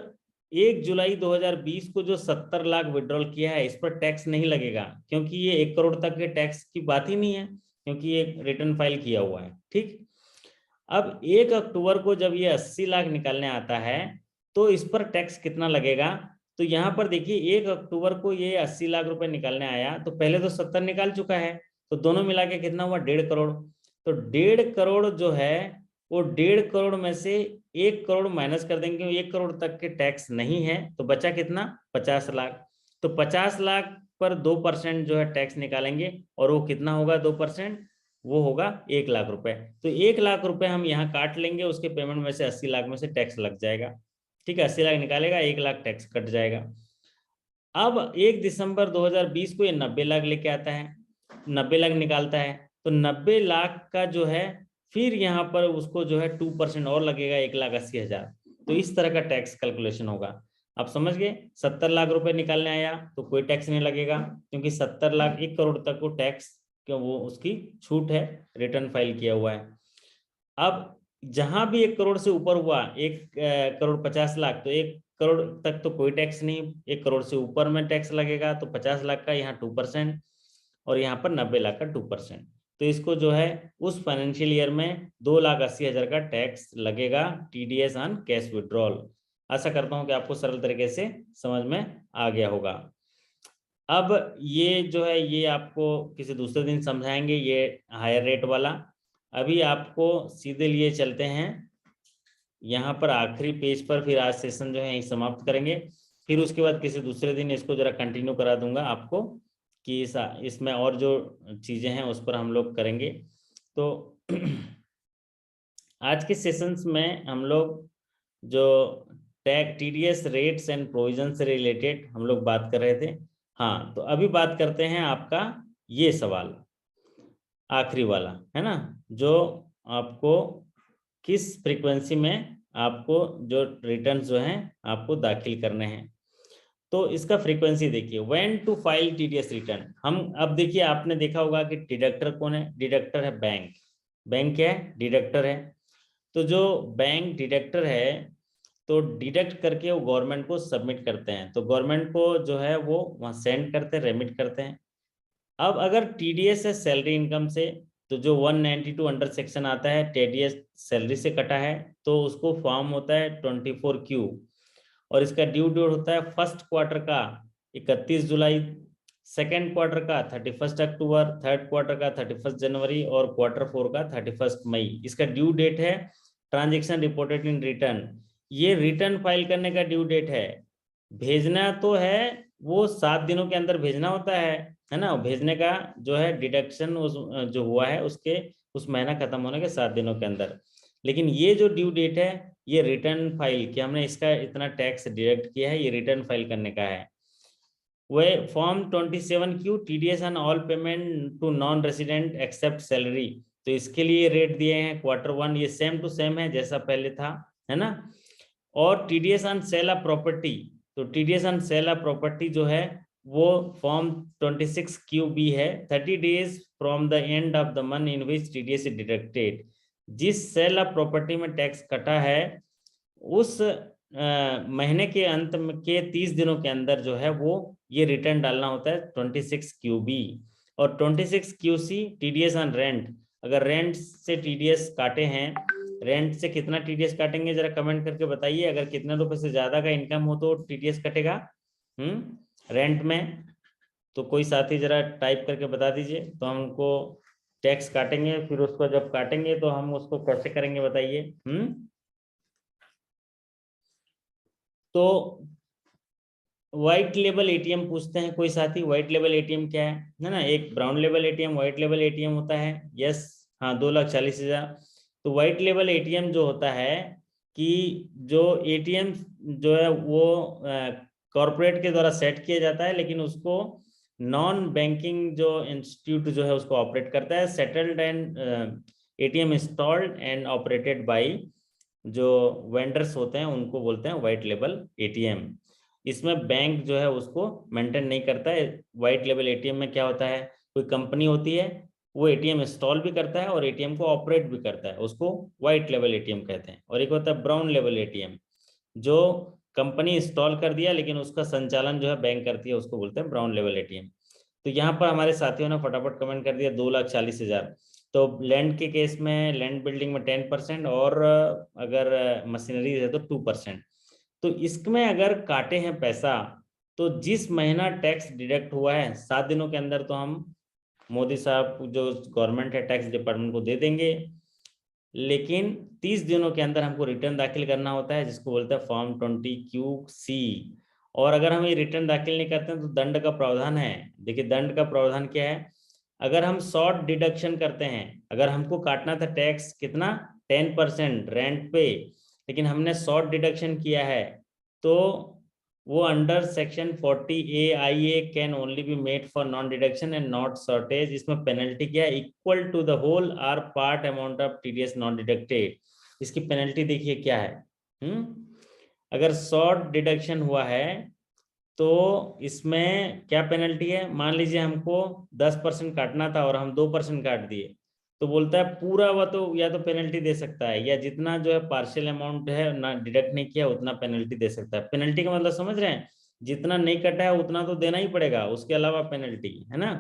1 जुलाई 2020 को जो 70 लाख विड्रॉल किया है इस पर टैक्स नहीं लगेगा, क्योंकि ये 1 करोड़ तक के टैक्स की बात ही नहीं है, क्योंकि ये रिटर्न फाइल किया हुआ है। ठीक, अब 1 अक्टूबर को जब ये 80 लाख निकालने आता है तो इस पर टैक्स कितना लगेगा, तो यहाँ पर देखिए 1 अक्टूबर को ये 80 लाख रुपए निकालने आया तो पहले तो 70 निकाल चुका है, तो दोनों मिला के कितना हुआ 1.5 करोड़, तो 1.5 करोड़ जो है वो 1.5 करोड़ में से 1 करोड़ माइनस कर देंगे, 1 करोड़ तक के टैक्स नहीं है तो बचा कितना 50 लाख, तो 50 लाख पर 2% जो है टैक्स निकालेंगे और वो कितना होगा 2%, वो होगा 1 लाख रुपए। तो 1 लाख रुपए हम यहाँ काट लेंगे, उसके पेमेंट में से 80 लाख में से टैक्स लग जाएगा। ठीक है, 80 लाख निकालेगा 1 लाख टैक्स कट जाएगा। अब 1 दिसंबर 2020 को ये 90 लाख लेके आता है, 90 लाख निकालता है तो 90 लाख का जो है फिर यहाँ पर उसको जो है 2% और लगेगा 1,80,000, तो इस तरह का टैक्स कैलकुलेशन होगा। आप समझ गए, 70 लाख रुपए निकालने आया तो कोई टैक्स नहीं लगेगा, क्योंकि 70 लाख 1 करोड़ तक को टैक्स क्यों वो उसकी छूट है, रिटर्न फाइल किया हुआ है। अब जहां भी 1 करोड़ से ऊपर हुआ 1 करोड़ 50 लाख तो 1 करोड़ तक तो कोई टैक्स नहीं, 1 करोड़ से ऊपर में टैक्स लगेगा तो 50 लाख का यहाँ 2% और यहाँ पर 90 लाख का 2%, तो इसको जो है उस फाइनेंशियल ईयर में 2,80,000 का टैक्स लगेगा टीडीएस ऑन कैश विड्रॉल। आशा करता हूं कि आपको सरल तरीके से समझ में आ गया होगा। अब ये जो है ये आपको किसी दूसरे दिन समझाएंगे ये हायर रेट वाला, अभी आपको सीधे लिए चलते हैं यहाँ पर आखिरी पेज पर, फिर आज सेशन जो है यही समाप्त करेंगे, फिर उसके बाद किसी दूसरे दिन इसको जरा कंटिन्यू करा दूंगा आपको कि इसमें और जो चीजें हैं उस पर हम लोग करेंगे। तो आज के सेशंस में हम लोग जो tax TDS rates and provision से रिलेटेड हम लोग बात कर रहे थे। हाँ, तो अभी बात करते हैं आपका ये सवाल आखिरी वाला, है ना, जो आपको किस फ्रीक्वेंसी में आपको जो रिटर्न जो हैं आपको दाखिल करने हैं। तो इसका फ्रीक्वेंसी देखिए, when to file TDS return. हम अब देखिए, आपने देखा होगा कि डिडक्टर कौन है, डिडक्टर है बैंक। बैंक क्या है, डिडक्टर है। तो जो बैंक डिडक्टर है, तो डिडक्ट करके वो गवर्नमेंट को सबमिट करते हैं, तो गवर्नमेंट को जो है वो वहाँ सेंड करते हैं, रेमिट करते हैं। अब अगर टीडीएस है सैलरी इनकम से, तो जो 192 अंडर सेक्शन आता है टीडीएस सैलरी से कटा है, तो उसको फॉर्म होता है 24Q, और इसका ड्यू डेट होता है फर्स्ट क्वार्टर का 31 जुलाई, सेकेंड क्वार्टर का 31 अक्टूबर, थर्ड क्वार्टर का 31 जनवरी, और क्वार्टर 4 का 31 मई। इसका ड्यू डेट है ट्रांजेक्शन रिपोर्टेड इन रिटर्न। ये रिटर्न फाइल करने का ड्यू डेट है। भेजना तो है वो 7 दिनों के अंदर भेजना होता है ना। भेजने का जो है डिडक्शन उस जो हुआ है उसके उस महीना खत्म होने के 7 दिनों के अंदर। लेकिन ये जो ड्यू डेट है, ये रिटर्न फाइल कि हमने इसका इतना टैक्स डिडक्ट किया है, ये रिटर्न फाइल करने का है। वे form 27Q TDS on all payment to non resident except salary. तो इसके लिए रेट दिए हैं Q1, ये सेम टू सेम है जैसा पहले था, है ना। और TDS on sale of property, तो TDS on sale of property जो है वो फॉर्म 26QB है, 30 days from the end of the month in which TDS is deducted. जिस सेल ऑफ प्रॉपर्टी में टैक्स कटा है उस महीने के अंत के 30 दिनों के अंदर जो है वो ये रिटर्न डालना होता है 26QB। और 26QC टीडीएस ऑन रेंट, अगर रेंट से टीडीएस काटे हैं, रेंट से कितना टीडीएस काटेंगे जरा कमेंट करके बताइए। अगर कितने रुपए से ज्यादा का इनकम हो तो टीडीएस कटेगा रेंट में। तो कोई साथी जरा टाइप करके बता दीजिए, तो हम उनको टैक्स काटेंगे, फिर उसको जब काटेंगे तो हम उसको कैसे करेंगे बताइए। तो व्हाइट लेबल एटीएम पूछते हैं कोई साथी, व्हाइट लेबल एटीएम क्या है ना। एक brown label ATM, white label ATM होता है। यस, हाँ, 2,40,000। तो व्हाइट लेबल एटीएम जो होता है कि जो एटीएम जो है वो कॉरपोरेट के द्वारा सेट किया जाता है, लेकिन उसको नॉन बैंकिंग जो इंस्टीट्यूट जो है उसको ऑपरेट करता है। Settled and ATM installed and operated by जो वेंडर्स होते हैं उनको बोलते हैं व्हाइट लेबल एटीएम। इसमें बैंक जो है उसको मेंटेन नहीं करता है। व्हाइट लेबल एटीएम में क्या होता है, कोई कंपनी होती है, वो एटीएम इंस्टॉल भी करता है और एटीएम को ऑपरेट भी करता है, उसको व्हाइट लेबल एटीएम कहते हैं। और एक होता है ब्राउन लेबल एटीएम, जो कंपनी इंस्टॉल कर दिया लेकिन उसका संचालन जो है बैंक करती है, उसको बोलते हैं ब्राउन लेवल एटीएम। तो यहाँ पर हमारे साथियों ने फटाफट कमेंट कर दिया 2,40,000। तो लैंड के केस में, लैंड बिल्डिंग में 10%, और अगर मशीनरी है तो 2%। तो इसमें अगर काटे हैं पैसा, तो जिस महीना टैक्स डिडक्ट हुआ है 7 दिनों के अंदर, तो हम मोदी साहब जो गवर्नमेंट है टैक्स डिपार्टमेंट को दे देंगे। लेकिन 30 दिनों के अंदर हमको रिटर्न दाखिल करना होता है, जिसको बोलते हैं फॉर्म 20QC। और अगर हम ये रिटर्न दाखिल नहीं करते हैं तो दंड का प्रावधान है। देखिए दंड का प्रावधान क्या है, अगर हम शॉर्ट डिडक्शन करते हैं, अगर हमको काटना था टैक्स कितना 10% रेंट पे, लेकिन हमने शॉर्ट डिडक्शन किया है, तो वो under section 40A(IA) can only be made for non deduction and not shortage. इसमें पेनल्टी क्या है, equal to the whole or part amount of TDS non deducted. इसकी पेनल्टी देखिए क्या है। अगर शॉर्ट डिडक्शन हुआ है तो इसमें क्या पेनल्टी है, मान लीजिए हमको 10% काटना था और हम 2% काट दिए, तो बोलता है पूरा वह तो या तो पेनल्टी दे सकता है, या जितना जो है पार्शियल अमाउंट है ना डिडक्ट नहीं किया उतना पेनल्टी दे सकता है। पेनल्टी का मतलब समझ रहे हैं, जितना नहीं कटा है उतना तो देना ही पड़ेगा, उसके अलावा पेनल्टी है ना।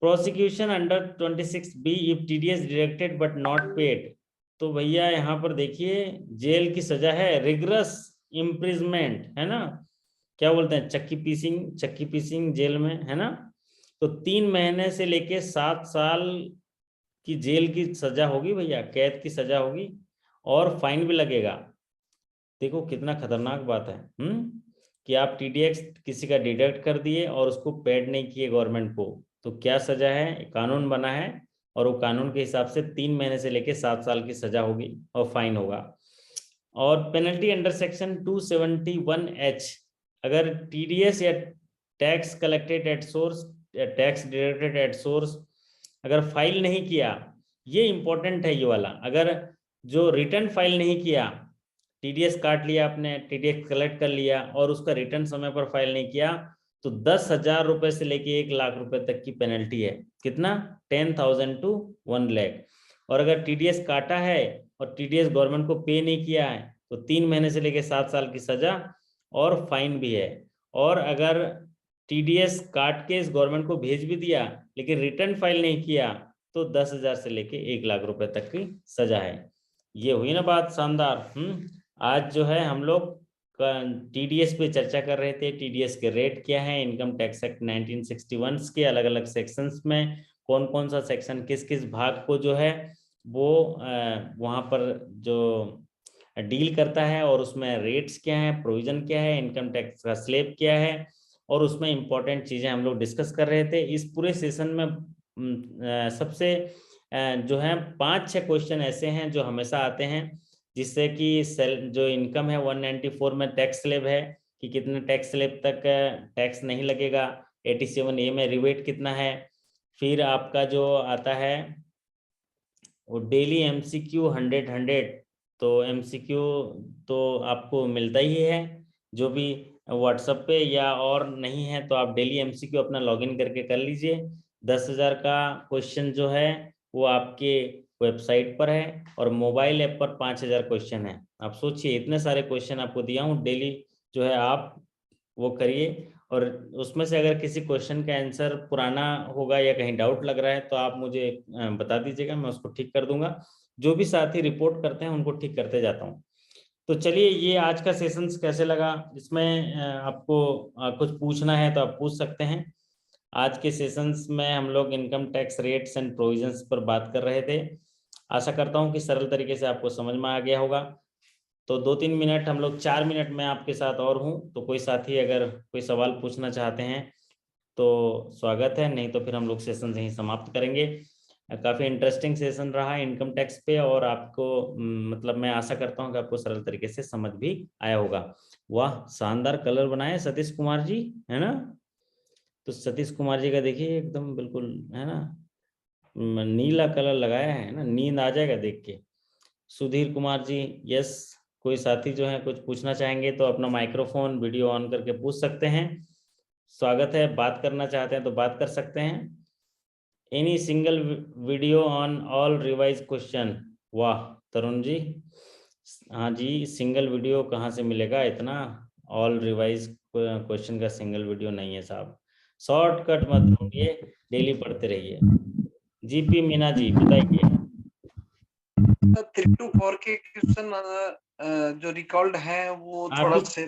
Prosecution under 26B if TDS deducted but not paid. तो भैया यहाँ पर देखिए जेल की सजा है, रिगरस इम्प्रिजमेंट, है ना। क्या बोलते हैं, चक्की पीसिंग जेल में, है ना। तो 3 महीने से लेके 7 साल की जेल की सजा होगी भैया, कैद की सजा होगी, और फाइन भी लगेगा। देखो कितना खतरनाक बात है कि आप टीडीएस किसी का डिडक्ट कर दिए और उसको पेड नहीं किए गवर्नमेंट को, तो क्या सजा है, कानून बना है, और वो कानून के हिसाब से 3 महीने से लेके 7 साल की सजा होगी और फाइन होगा। और पेनल्टी अंडर सेक्शन 271H, अगर टीडीएस या tax collected at source, tax deducted at source अगर फाइल नहीं किया, ये इंपॉर्टेंट है ये वाला, अगर जो रिटर्न फाइल नहीं किया, टीडीएस काट लिया आपने, टीडीएस कलेक्ट कर लिया और उसका रिटर्न समय पर फाइल नहीं किया, तो 10,000 रुपए से लेके 1 लाख रुपए तक की पेनल्टी है। कितना? 10,000 to 1 लाख। और अगर टीडीएस काटा है और टीडीएस गवर्नमेंट को पे नहीं किया है तो 3 महीने से लेके 7 साल की सजा और फाइन भी है। और अगर टीडीएस काट के इस गवर्नमेंट को भेज भी दिया लेकिन रिटर्न फाइल नहीं किया तो 10,000 से लेके 1 लाख रुपए तक की सजा है। ये हुई ना बात शानदार। आज जो है हम लोग टीडीएस पे चर्चा कर रहे थे, टीडीएस के रेट क्या है, इनकम टैक्स एक्ट 1961 के अलग अलग सेक्शंस में कौन कौन सा सेक्शन किस किस भाग को जो है वो वहाँ पर जो डील करता है और उसमें रेट्स क्या है, प्रोविजन क्या है, इनकम टैक्स का स्लैब क्या है, और उसमें इंपॉर्टेंट चीजें हम लोग डिस्कस कर रहे थे। इस पूरे सेशन में सबसे जो है 5-6 क्वेश्चन ऐसे हैं जो हमेशा आते हैं, जिससे कि जो इनकम है 194 में टैक्स स्लैब है कि कितने टैक्स स्लैब तक टैक्स नहीं लगेगा, 87A में रिबेट कितना है, फिर आपका जो आता है वो डेली एमसीक्यू 100, तो एमसीक्यू तो आपको मिलता ही है जो भी व्हाट्सएप पे, या और नहीं है तो आप डेली एमसीक्यू अपना लॉगिन करके कर लीजिए। 10,000 का क्वेश्चन जो है वो आपके वेबसाइट पर है और मोबाइल ऐप पर 5,000 क्वेश्चन है। आप सोचिए इतने सारे क्वेश्चन आपको दिया हूँ, डेली जो है आप वो करिए, और उसमें से अगर किसी क्वेश्चन का आंसर पुराना होगा या कहीं डाउट लग रहा है तो आप मुझे बता दीजिएगा, मैं उसको ठीक कर दूंगा। जो भी साथी रिपोर्ट करते हैं उनको ठीक करते जाता हूँ। तो चलिए, ये आज का सेशन कैसे लगा, इसमें आपको कुछ पूछना है तो आप पूछ सकते हैं। आज के सेशंस में हम लोग income tax rates and provisions पर बात कर रहे थे। आशा करता हूँ कि सरल तरीके से आपको समझ में आ गया होगा। तो 2-3 मिनट, हम लोग 4 मिनट में आपके साथ और हूँ, तो कोई साथी अगर कोई सवाल पूछना चाहते हैं तो स्वागत है, नहीं तो फिर हम लोग सेशन यहीं समाप्त करेंगे। काफ़ी इंटरेस्टिंग सेशन रहा इनकम टैक्स पे, और आपको मतलब मैं आशा करता हूँ कि आपको सरल तरीके से समझ भी आया होगा। वाह, शानदार कलर बनाए सतीश कुमार जी, है ना? तो सतीश कुमार जी का देखिए एकदम बिल्कुल, है ना, नीला कलर लगाया है ना, नींद आ जाएगा देख के। सुधीर कुमार जी, यस। कोई साथी जो है कुछ पूछना चाहेंगे तो अपना माइक्रोफोन वीडियो ऑन करके पूछ सकते हैं। स्वागत है, बात करना चाहते हैं तो बात कर सकते हैं। Any single video on all revise question. वाह तरुण जी, हाँ जी, सिंगल वीडियो कहाँ से मिलेगा इतना? ऑल रिवाइज क्वेश्चन का सिंगल वीडियो नहीं है साहब। शॉर्टकट मत ढूंढिए, डेली पढ़ते रहिए। जीपी मीना जी बताइए। 3 to 4 के क्वेश्चन जो रिकॉल्ड है वो थोड़ा आप से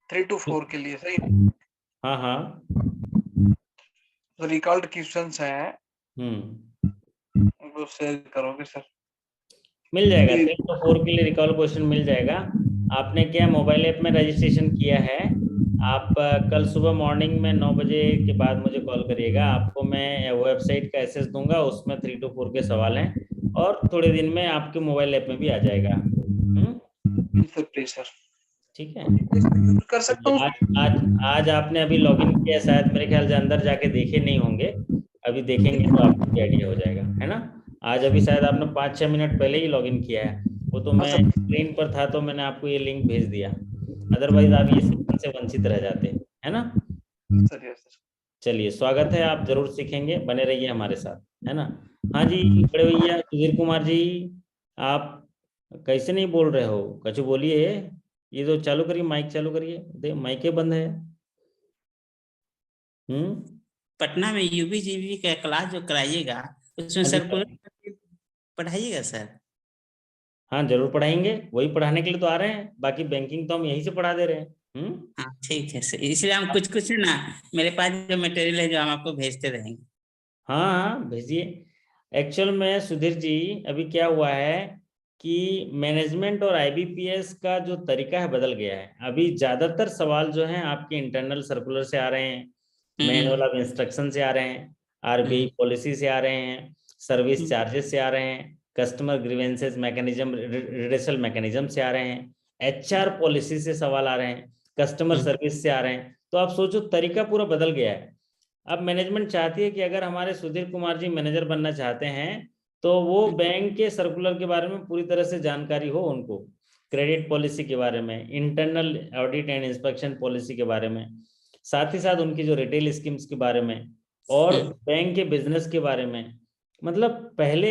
3 to 4 के लिए सही। हाँ हाँ, जो रिकॉल्ड क्वेश्चंस हैं वो शेयर करोगे सर? मिल जाएगा। 3 to 4 के लिए रिकॉल क्वेश्चन मिल जाएगा। आपने क्या मोबाइल ऐप में रजिस्ट्रेशन किया है? आप कल सुबह मॉर्निंग में 9 बजे के बाद मुझे कॉल करिएगा, आपको मैं वेबसाइट का एक्सेस दूंगा, उसमें 3 to 4 के सवाल हैं, और थोड़े दिन में आपके मोबाइल ऐप में भी आ जाएगा। प्लीज सर, ठीक है। कर सकता हूँ। आज आज आज आपने अभी लॉगिन किया, शायद मेरे ख्याल से अंदर जाके देखे नहीं होंगे, अभी देखेंगे तो आपको भी आइडिया हो जाएगा, है ना? आज अभी शायद आपने 5-6 मिनट पहले ही लॉगिन किया है, वो तो मैं स्क्रीन पर था तो मैंने आपको ये लिंक भेज दिया, अदरवाइज आप ये सेशन से वंचित रह जाते, है ना? Sir yes sir. चलिए, स्वागत है, आप जरूर सीखेंगे, बने रहिए हमारे साथ, है ना? हाँ जी, बड़े भैया सुधीर कुमार जी, आप कैसे नहीं बोल रहे हो? कुछ बोलिए, ये तो चालू करिए, माइक चालू करिए, दे माइक बंद है। पटना में यूबीजीबी का क्लास जो कराइएगा उसमें हाँ जी, सर्कुलर पढ़ाइएगा सर? हाँ जरूर पढ़ाएंगे, वही पढ़ाने के लिए तो आ रहे हैं, बाकी बैंकिंग तो हम यहीं से पढ़ा दे रहे हैं। हाँ ठीक है सर, इसलिए हम कुछ कुछ ना, मेरे पास जो मटेरियल है जो हम आपको भेजते रहेंगे। हाँ हाँ भेजिए। एक्चुअल में सुधीर जी, अभी क्या हुआ है कि मैनेजमेंट और आईबीपीएस का जो तरीका है बदल गया है। अभी ज्यादातर सवाल जो हैं आपके इंटरनल सर्कुलर से आ रहे हैं, मैनुअल ऑफ इंस्ट्रक्शन से आ रहे हैं, आरबीआई पॉलिसी से आ रहे हैं, सर्विस चार्जेस से आ रहे हैं, customer grievances mechanism redressal mechanism से आ रहे हैं, एचआर पॉलिसी से सवाल आ रहे हैं, कस्टमर सर्विस से आ रहे हैं। तो आप सोचो, तरीका पूरा बदल गया है। अब मैनेजमेंट चाहती है कि अगर हमारे सुधीर कुमार जी मैनेजर बनना चाहते हैं तो वो बैंक के सर्कुलर के बारे में पूरी तरह से जानकारी हो उनको, क्रेडिट पॉलिसी के बारे में, internal audit and inspection policy के बारे में, साथ ही साथ उनकी जो रिटेल स्कीम्स के बारे में और बैंक के बिजनेस के बारे में। मतलब पहले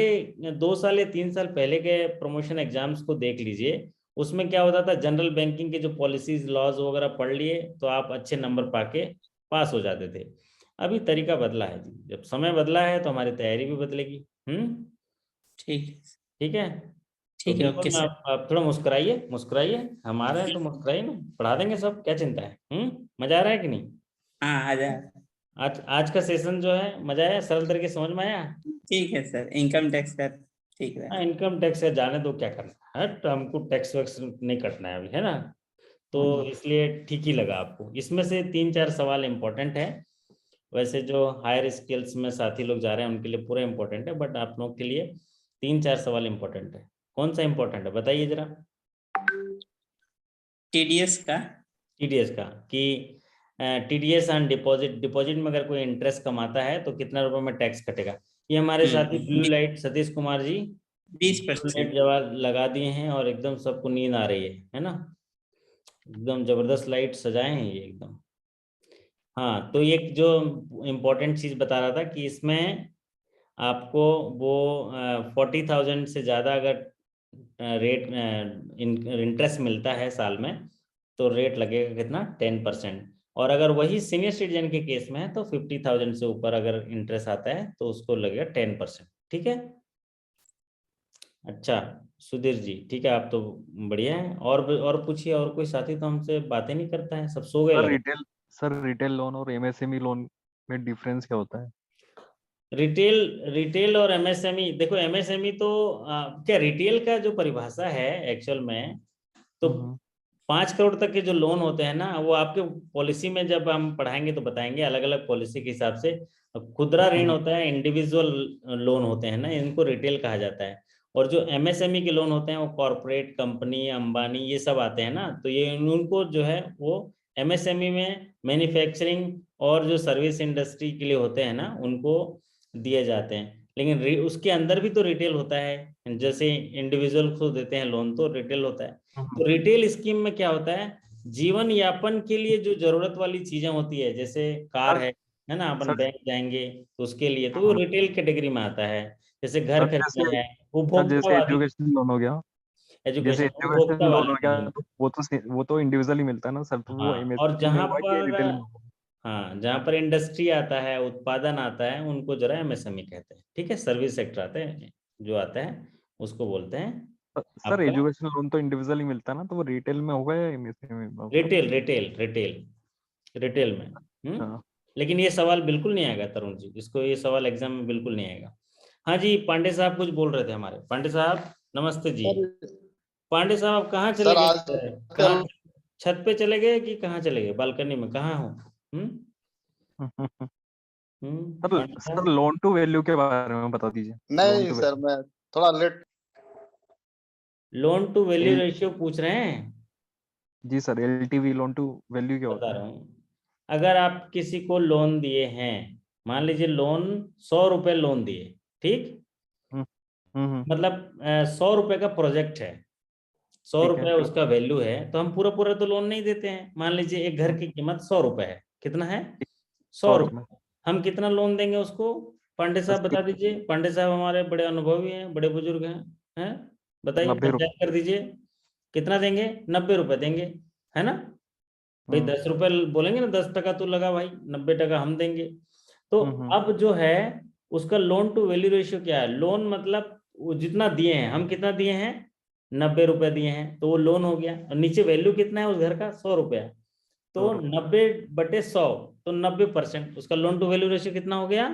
2 साल या 3 साल पहले के प्रमोशन एग्जाम्स को देख लीजिए, उसमें क्या होता था, जनरल बैंकिंग के जो पॉलिसीज लॉज वगैरह पढ़ लिए तो आप अच्छे नंबर पाके पास हो जाते थे। अभी तरीका बदला है जी, जब समय बदला है तो हमारी तैयारी भी बदलेगी। ठीक ठीक है। तो ठीक है, बिल्कुल ओके सर। आप थोड़ा मुस्कुराइए, मुस्कुराइए, हम आ रहे हैं तो मुस्कुराइए ना, पढ़ा देंगे सब, क्या चिंता है। मजा आ रहा है कि नहीं? हाँ, आ जाए। आज का सेशन जो है, मजा आया, सरल तरीके समझ में आया? ठीक है सर, इनकम टैक्स का ठीक है। हाँ, इनकम टैक्स है, जाने दो क्या करना है, तो हमको टैक्स वैक्स नहीं कटना है अभी, है ना? तो इसलिए ठीक ही लगा आपको। इसमें से 3-4 सवाल इंपॉर्टेंट है, वैसे जो हायर स्किल्स में साथी लोग जा रहे हैं उनके लिए पूरा इंपॉर्टेंट है, बट आप लोग के लिए 3-4 सवाल इंपॉर्टेंट है। कौन सा इंपॉर्टेंट है बताइए जरा? टीडीएस का। टीडीएस का, कि टीडीएस ऑन डिपॉजिट, डिपॉजिट में अगर कोई इंटरेस्ट कमाता है तो कितना रुपए में टैक्स कटेगा। ये हमारे साथी ब्लू लाइट सतीश कुमार जी 20%। जवाब लगा दिए हैं और एकदम सबको नींद आ रही है ना? एकदम जबरदस्त लाइट सजाए हैं ये एकदम। हाँ, तो ये जो इम्पोर्टेंट चीज बता रहा था कि इसमें आपको वो 40,000 से ज़्यादा अगर रेट इंटरेस्ट मिलता है साल में तो रेट लगेगा कितना, 10%। और अगर वही सीनियर सिटीजन के केस में है तो 50,000 से ऊपर अगर इंटरेस्ट आता है तो उसको लगेगा 10%। ठीक है। अच्छा सुधीर जी, ठीक है, आप तो बढ़िया है। और पूछिए, और कोई साथी तो हमसे बातें नहीं करता है, सब सो गए सर लगे। रिटेल लोन और एमएसएमई लोन में डिफरेंस क्या होता है? रिटेल और एमएसएमई, देखो एमएसएमई तो क्या रिटेल का जो परिभाषा है एक्चुअल में, तो 5 करोड़ तक के जो लोन होते हैं ना, वो आपके पॉलिसी में जब हम पढ़ाएंगे तो बताएंगे, अलग अलग पॉलिसी के हिसाब से। खुदरा ऋण होता है, इंडिविजुअल लोन होते हैं ना, इनको रिटेल कहा जाता है। और जो एमएसएमई के लोन होते हैं वो कॉरपोरेट, कंपनी, अंबानी, ये सब आते हैं ना, तो ये उनको जो है वो एमएसएमई में मैन्युफैक्चरिंग और जो सर्विस इंडस्ट्री के लिए होते हैं ना, उनको दिए जाते हैं। लेकिन उसके अंदर भी तो रिटेल होता है, जैसे इंडिविजुअल को देते हैं लोन तो रिटेल होता है। तो रिटेल स्कीम में क्या होता है, जीवन यापन के लिए जो जरूरत वाली चीजें होती है, जैसे कार है ना, अपन बैंक जाएंगे तो उसके लिए, तो वो रिटेल कैटेगरी में आता है। जैसे घर खरीदना है, उपभोक्ता जैसे वाली, एजुकेशन लोन हो गया, जैसे एजुकेशन उपभोक्ता एजुकेशन लोन वाली हो गया, चीजें। वो तो इंडिविजुअली मिलता है ना सर, तो वो हाँ, और एमएसएमई में जहां हुआ कि पर, रिटेल में हुआ? हाँ, जहां पर इंडस्ट्री आता है, उत्पादन आता है, उनको जरा एमएसएमई कहते हैं। ठीक है, सर्विस सेक्टर आता है जो आता है उसको बोलते हैं सर आपका एजुकेशन लोन तो इंडिविजुअली मिलता है ना, तो वो रिटेल में होगा या एमएसएमई में होगा? रिटेल रिटेल रिटेल रिटेल में। हाँ लेकिन ये सवाल बिल्कुल नहीं आएगा तरुण जी, इसको ये सवाल एग्जाम में बिल्कुल नहीं आएगा। हाँ जी, पांडे साहब कुछ बोल रहे थे हमारे। पांडे साहब नमस्ते जी। सर पांडे साहब आप कहाँ चले सर गए? आजकल कहाँ, छत पे चले गए कि कहाँ चले गए, बालकनी में कहाँ हो? सर पांडे सर साहब, लोन टू वैल्यू के बारे में बता दीजिए। लोन नहीं टू सर, वैल्यू। मैं थोड़ा late. Loan to value L ratio पूछ रहे हैं? जी sir, LTV loan to value क्या बता होता रहा है? हूँ। अगर आप किसी को लोन दिए हैं, मान लीजिए लोन 100 रुपए लोन दिए, ठीक, हम्म हम्म, मतलब 100 रुपए का प्रोजेक्ट है, सौ ठीक है। रुपए उसका वैल्यू है, तो हम पूरा पूरा तो लोन नहीं देते हैं। मान लीजिए एक घर की कीमत 100 रुपए है, कितना है, 100 100 रुपये। रुपए। हम कितना लोन देंगे उसको? पांडे साहब 80। बता दीजिए, पांडे साहब हमारे बड़े अनुभवी हैं, बड़े बुजुर्ग हैं, बताइए, 90 रुपये। पंचायत कर दीजिए, कितना देंगे? 90 रुपए देंगे, है ना? भाई हम्म 10 रुपए बोलेंगे ना, 10 टका तू लगा भाई, 90 टका हम देंगे। तो हम्म अब जो है उसका लोन टू वैल्यू रेशियो क्या है? लोन मतलब वो जितना दिए हैं, हम कितना दिए हैं, 90 रुपए दिए हैं, तो वो लोन हो गया। और नीचे वैल्यू कितना है उस घर का, 100 रुपया, तो 100 रुपये। 90/100, तो 90%, उसका लोन टू वैल्यू रेशियो कितना हो गया?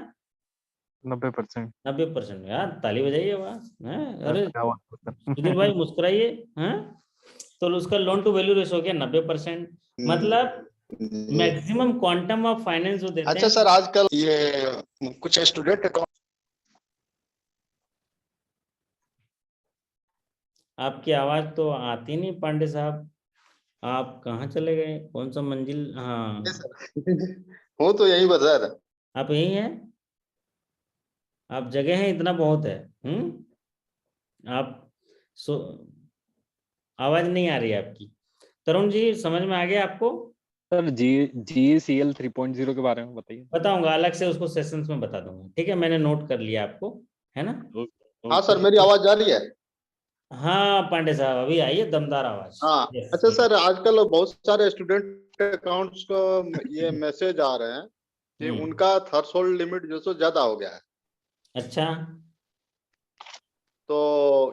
90%। 90%। यार ताली बजाइए आवाज है, सर अरे क्या बात है सुधीर भाई सर। मुस्कुराइए। हैं, तो उसका लोन टू वैल्यू रेशियो हो गया 90%। मतलब जी। मैक्सिमम क्वांटम ऑफ फाइनेंस जो देते अच्छा हैं। सर, आजकल ये कुछ स्टूडेंट अकाउंट। आपकी आवाज तो आती नहीं पांडे साहब, आप कहाँ चले गए, कौन सा मंजिल? हाँ, हूँ तो यही बता रहा। आप यही हैं? आप जगह हैं इतना बहुत है। आप आवाज नहीं आ रही है आपकी। तरुण जी समझ में आ गया आपको? सर GCL 3.0 के बारे में बताइए। बताऊंगा अलग से, उसको सेशंस में बता दूंगा। ठीक है, मैंने नोट कर लिया आपको, है ना? हाँ सर, मेरी आवाज जा रही है? हाँ पांडे साहब अभी आई है दमदार आवाज। हाँ। Yes, अच्छा yes. सर, आजकल बहुत सारे स्टूडेंट अकाउंट्स को ये मैसेज आ रहे हैं कि उनका थ्रेशोल्ड लिमिट जो सो ज्यादा हो गया है। अच्छा, तो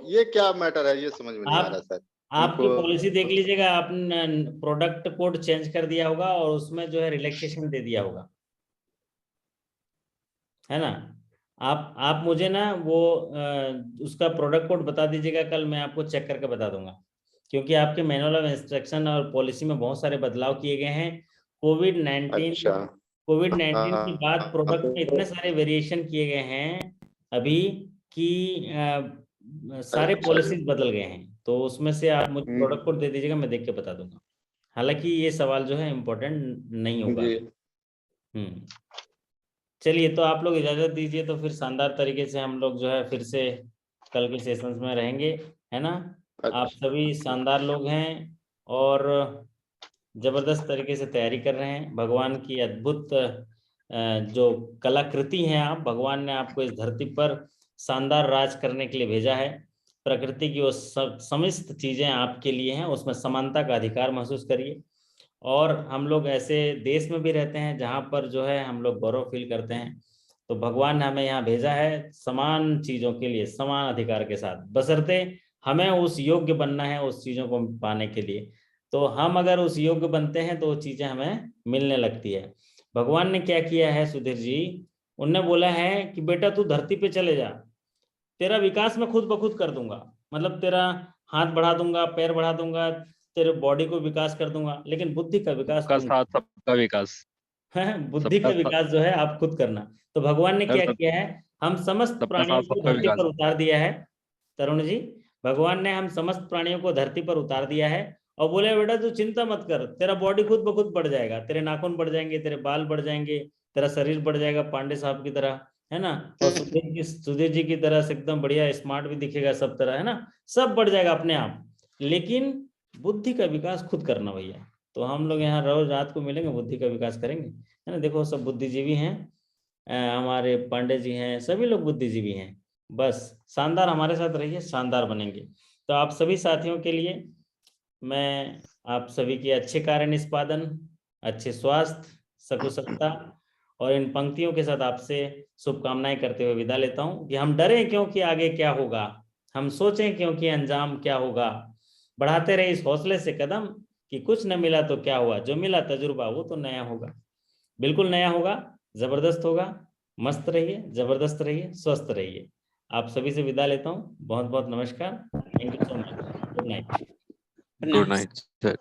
ये क्या मैटर है, ये समझ में नहीं आ रहा सर। आपकी उनको पॉलिसी देख लीजिएगा, आपने प्रोडक्ट कोड चेंज कर दिया होगा और उसमें जो है रिलैक्सेशन दे दिया होगा, है ना? आप मुझे ना वो उसका प्रोडक्ट कोड बता दीजिएगा, कल मैं आपको चेक करके बता दूंगा। क्योंकि आपके मैनुअल ऑफ इंस्ट्रक्शन और पॉलिसी में बहुत सारे बदलाव किए गए हैं। अच्छा। कोविड 19 के बाद हाँ। प्रोडक्ट में इतने सारे वेरिएशन किए गए हैं अभी कि सारे अच्छा। पॉलिसीज बदल गए हैं। तो उसमें से आप मुझे प्रोडक्ट कोड दे दीजिएगा, मैं देख के बता दूंगा। हालांकि ये सवाल जो है इम्पोर्टेंट नहीं होगा। जी। चलिए, तो आप लोग इजाजत दीजिए, तो फिर शानदार तरीके से हम लोग जो है फिर से कल के सेशंस में रहेंगे, है ना? आप अच्छा। सभी शानदार लोग हैं और जबरदस्त तरीके से तैयारी कर रहे हैं। भगवान की अद्भुत जो कलाकृति है आप, भगवान ने आपको इस धरती पर शानदार राज करने के लिए भेजा है। प्रकृति की वो समस्त चीजें आपके लिए हैं, उसमें समानता का अधिकार महसूस करिए। और हम लोग ऐसे देश में भी रहते हैं जहाँ पर जो है हम लोग गौरव फील करते हैं। तो भगवान ने हमें यहाँ भेजा है समान चीजों के लिए, समान अधिकार के साथ, बशर्ते हमें उस योग्य बनना है उस चीजों को पाने के लिए। तो हम अगर उस योग्य बनते हैं तो वो चीजें हमें मिलने लगती है। भगवान ने क्या किया है सुधीर जी, उनने बोला है कि बेटा तू धरती पे चले जा, तेरा विकास मैं खुद ब खुद कर दूंगा। मतलब तेरा हाथ बढ़ा दूंगा, पैर बढ़ा दूंगा, तेरे बॉडी को विकास कर दूंगा, लेकिन बुद्धि का विकास सबका तुम साथ सबका विकास। बुद्धि का सबका साथ विकास जो है आप खुद करना। तो भगवान ने सर, क्या किया है, हम समस्त सबका प्राणियों साथ को सबका धरती विकास। पर उतार दिया है। तरुण जी, भगवान ने हम समस्त प्राणियों को धरती पर उतार दिया है और बोले बेटा तू चिंता मत कर, तेरा बॉडी खुद ब खुद बढ़ जाएगा, तेरे नाखून बढ़ जाएंगे, तेरे बाल बढ़ जाएंगे, तेरा शरीर बढ़ जाएगा पांडे साहब की तरह, है ना? और सुधीर जी की तरह से एकदम बढ़िया स्मार्ट भी दिखेगा सब तरह, है ना? सब बढ़ जाएगा अपने आप। लेकिन बुद्धि का विकास खुद करना भैया। तो हम लोग यहाँ रोज रात को मिलेंगे, बुद्धि का विकास करेंगे, है ना? देखो सब बुद्धिजीवी हैं, हमारे पांडे जी हैं, सभी लोग बुद्धिजीवी हैं। बस शानदार हमारे साथ रहिए, शानदार बनेंगे। तो आप सभी साथियों के लिए मैं आप सभी के अच्छे कार्य निष्पादन, अच्छे स्वास्थ्य, सकुशलता और इन पंक्तियों के साथ आपसे शुभकामनाएं करते हुए विदा लेता हूं कि हम डरें क्योंकि आगे क्या होगा, हम सोचें क्योंकि अंजाम क्या होगा, बढ़ाते रहे इस हौसले से कदम कि कुछ न मिला तो क्या हुआ, जो मिला तजुर्बा वो तो नया होगा, बिल्कुल नया होगा, जबरदस्त होगा। मस्त रहिए, जबरदस्त रहिए, स्वस्थ रहिए। आप सभी से विदा लेता हूँ। बहुत बहुत नमस्कार। Thank you so much. Good night. Good night sir.